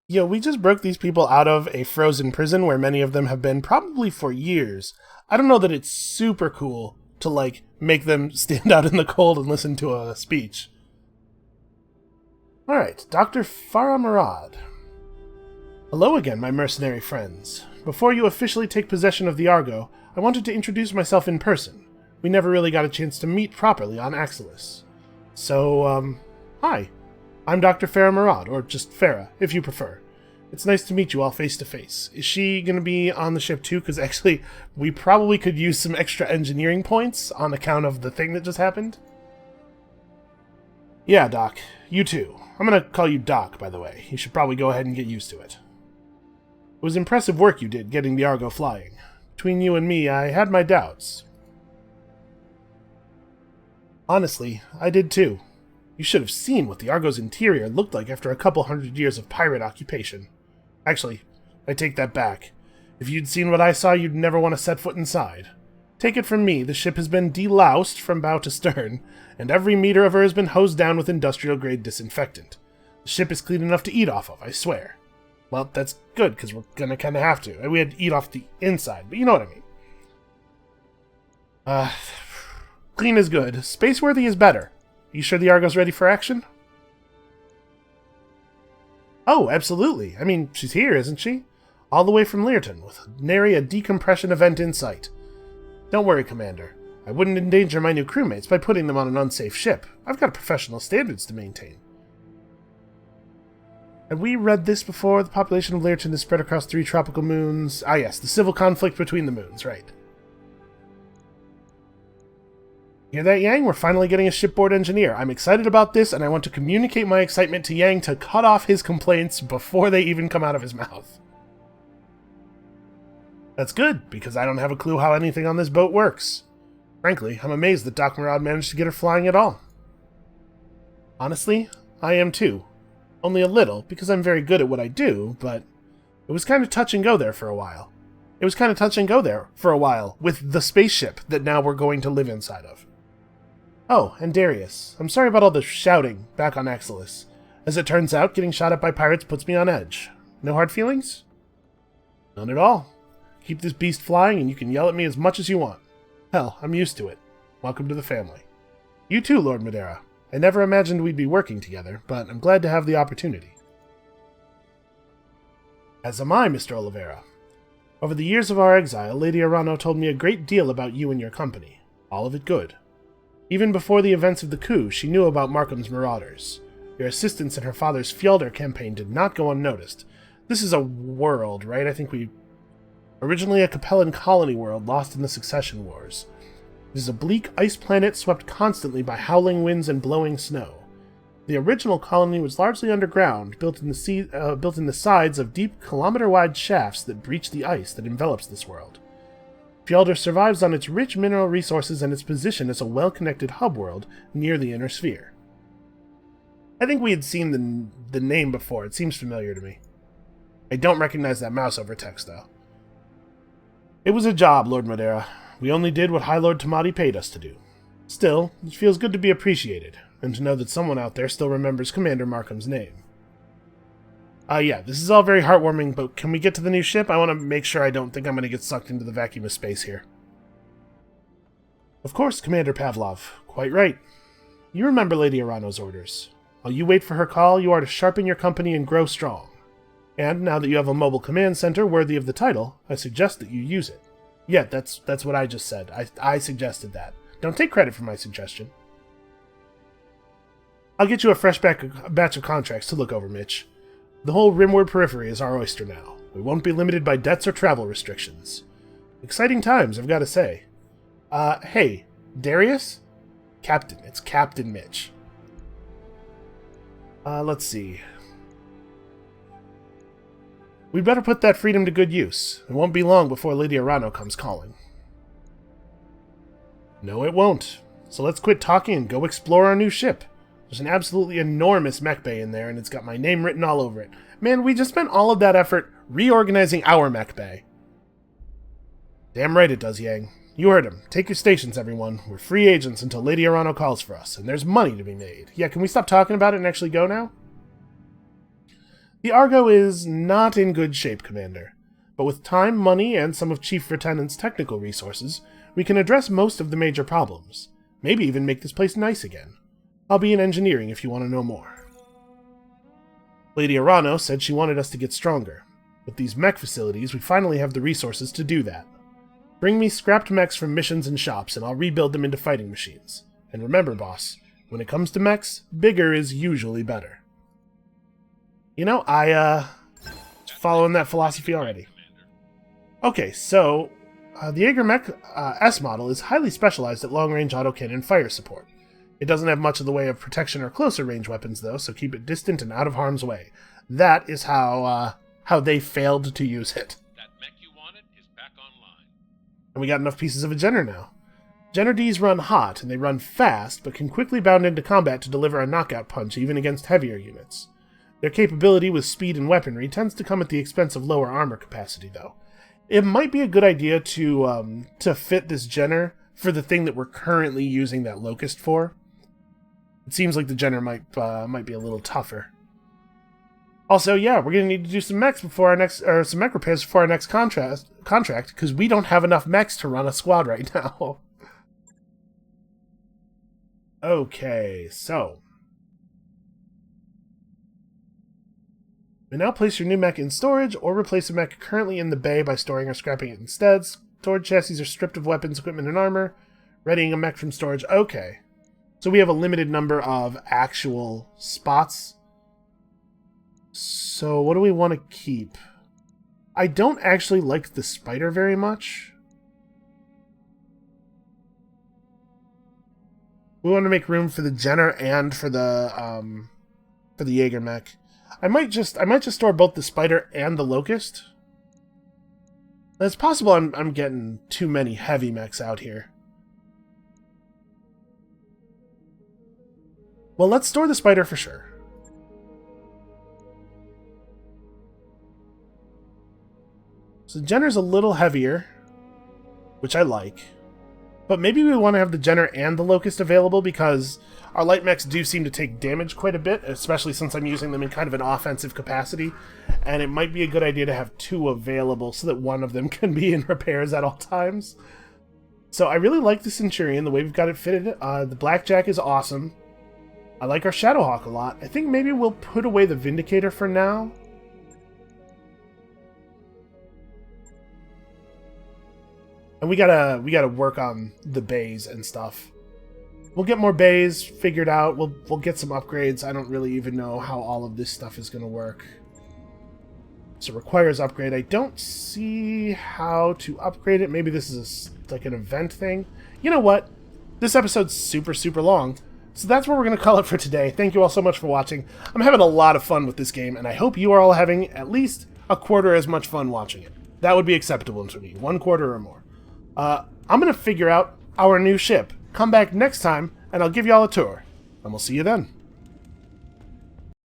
Yo, we just broke these people out of a frozen prison where many of them have been probably for years. I don't know that it's super cool to, like, make them stand out in the cold and listen to a speech. Alright, Dr. Farah Murad. Hello again, my mercenary friends. Before you officially take possession of the Argo, I wanted to introduce myself in person. We never really got a chance to meet properly on Axelis. So, hi. I'm Dr. Farah Murad, or just Farah, if you prefer. It's nice to meet you all face to face. Is she going to be on the ship too? Because actually, we probably could use some extra engineering points on account of the thing that just happened. Yeah, Doc. You too. I'm going to call you Doc, by the way. You should probably go ahead and get used to it. It was impressive work you did getting the Argo flying. Between you and me, I had my doubts. Honestly, I did too. You should have seen what the Argo's interior looked like after a couple hundred years of pirate occupation. Actually, I take that back. If you'd seen what I saw, you'd never want to set foot inside. Take it from me, the ship has been deloused from bow to stern, and every meter of her has been hosed down with industrial-grade disinfectant. The ship is clean enough to eat off of, I swear. Well, that's good, because we're gonna kinda have to. We had to eat off the inside, but you know what I mean. Clean is good. Spaceworthy is better. You sure the Argo's ready for action? Oh, absolutely. I mean, she's here, isn't she? All the way from Learton, with nary a decompression event in sight. Don't worry, Commander. I wouldn't endanger my new crewmates by putting them on an unsafe ship. I've got professional standards to maintain. Had we read this before? The population of Learton is spread across 3 tropical moons. Ah yes, the civil conflict between the moons, right. Hear that, Yang? We're finally getting a shipboard engineer. I'm excited about this, and I want to communicate my excitement to Yang to cut off his complaints before they even come out of his mouth. That's good, because I don't have a clue how anything on this boat works. Frankly, I'm amazed that Doc Murad managed to get her flying at all. Honestly, I am too. Only a little, because I'm very good at what I do, but it was kind of touch and go there for a while. With the spaceship that now we're going to live inside of. Oh, and Darius. I'm sorry about all the shouting back on Axelis. As it turns out, getting shot at by pirates puts me on edge. No hard feelings? None at all. Keep this beast flying and you can yell at me as much as you want. Hell, I'm used to it. Welcome to the family. You too, Lord Madeira. I never imagined we'd be working together, but I'm glad to have the opportunity. As am I, Mr. Oliveira. Over the years of our exile, Lady Arano told me a great deal about you and your company. All of it good. Even before the events of the coup, she knew about Markham's marauders. Your assistance in her father's Fjolder campaign did not go unnoticed. This is a world, right? I think originally a Capellan colony world lost in the Succession Wars. It is a bleak ice planet swept constantly by howling winds and blowing snow. The original colony was largely underground, built in the sides of deep kilometer-wide shafts that breach the ice that envelops this world. Fjolder survives on its rich mineral resources and its position as a well-connected hub world near the inner sphere. I think we had seen the name before. It seems familiar to me. I don't recognize that mouse over text, though. It was a job, Lord Madeira. We only did what High Lord Tamati paid us to do. Still, it feels good to be appreciated, and to know that someone out there still remembers Commander Markham's name. Yeah, this is all very heartwarming, but can we get to the new ship? I want to make sure I don't think I'm going to get sucked into the vacuum of space here. Of course, Commander Pavlov. Quite right. You remember Lady Arano's orders. While you wait for her call, you are to sharpen your company and grow strong. And now that you have a mobile command center worthy of the title, I suggest that you use it. Yeah, that's what I just said. I suggested that. Don't take credit for my suggestion. I'll get you a fresh batch of contracts to look over, Mitch. The whole Rimward periphery is our oyster now. We won't be limited by debts or travel restrictions. Exciting times, I've got to say. Hey, Darius? Captain. It's Captain Mitch. Let's see. We'd better put that freedom to good use. It won't be long before Lady Arano comes calling. No, it won't. So let's quit talking and go explore our new ship. There's an absolutely enormous mech bay in there, and it's got my name written all over it. Man, we just spent all of that effort reorganizing our mech bay. Damn right it does, Yang. You heard him. Take your stations, everyone. We're free agents until Lady Arano calls for us, and there's money to be made. Yeah, can we stop talking about it and actually go now? The Argo is not in good shape, Commander. But with time, money, and some of Chief Lieutenant's technical resources, we can address most of the major problems. Maybe even make this place nice again. I'll be in engineering if you want to know more. Lady Arano said she wanted us to get stronger. With these mech facilities, we finally have the resources to do that. Bring me scrapped mechs from missions and shops, and I'll rebuild them into fighting machines. And remember, boss, when it comes to mechs, bigger is usually better. You know, following that philosophy already. Okay, so, the Jaeger Mech S model is highly specialized at long-range autocannon fire support. It doesn't have much of the way of protection or closer-range weapons, though, so keep it distant and out of harm's way. That is how they failed to use it. That mech you wanted is back online. And we got enough pieces of a Jenner now. Jenner Ds run hot, and they run fast, but can quickly bound into combat to deliver a knockout punch even against heavier units. Their capability with speed and weaponry tends to come at the expense of lower armor capacity, though. It might be a good idea to fit this Jenner for the thing that we're currently using that Locust for. It seems like the Jenner might be a little tougher. Also, yeah, we're gonna need to do some mechs before our next, or some mech repairs before our next contract, because we don't have enough mechs to run a squad right now. Okay, so we now place your new mech in storage, or replace a mech currently in the bay by storing or scrapping it instead. Stored chassis are stripped of weapons, equipment, and armor. Readying a mech from storage. Okay. So we have a limited number of actual spots. So what do we want to keep? I don't actually like the spider very much. We want to make room for the Jenner and for the Jaeger mech. I might just store both the spider and the Locust. It's possible I'm getting too many heavy mechs out here. Well, let's store the spider for sure. So Jenner's a little heavier, which I like. But maybe we want to have the Jenner and the Locust available because our light mechs do seem to take damage quite a bit, especially since I'm using them in kind of an offensive capacity. And it might be a good idea to have two available so that one of them can be in repairs at all times. So I really like the Centurion, the way we've got it fitted. The Blackjack is awesome. I like our Shadowhawk a lot. I think maybe we'll put away the Vindicator for now. And we gotta work on the bays and stuff. We'll get more bays figured out. We'll get some upgrades. I don't really even know how all of this stuff is going to work. So requires upgrade. I don't see how to upgrade it. Maybe this is like an event thing. You know what? This episode's super, super long. So that's where we're going to call it for today. Thank you all so much for watching. I'm having a lot of fun with this game, and I hope you are all having at least a quarter as much fun watching it. That would be acceptable to me. 1/4 or more. I'm going to figure out our new ship. Come back next time, and I'll give you all a tour. And we'll see you then.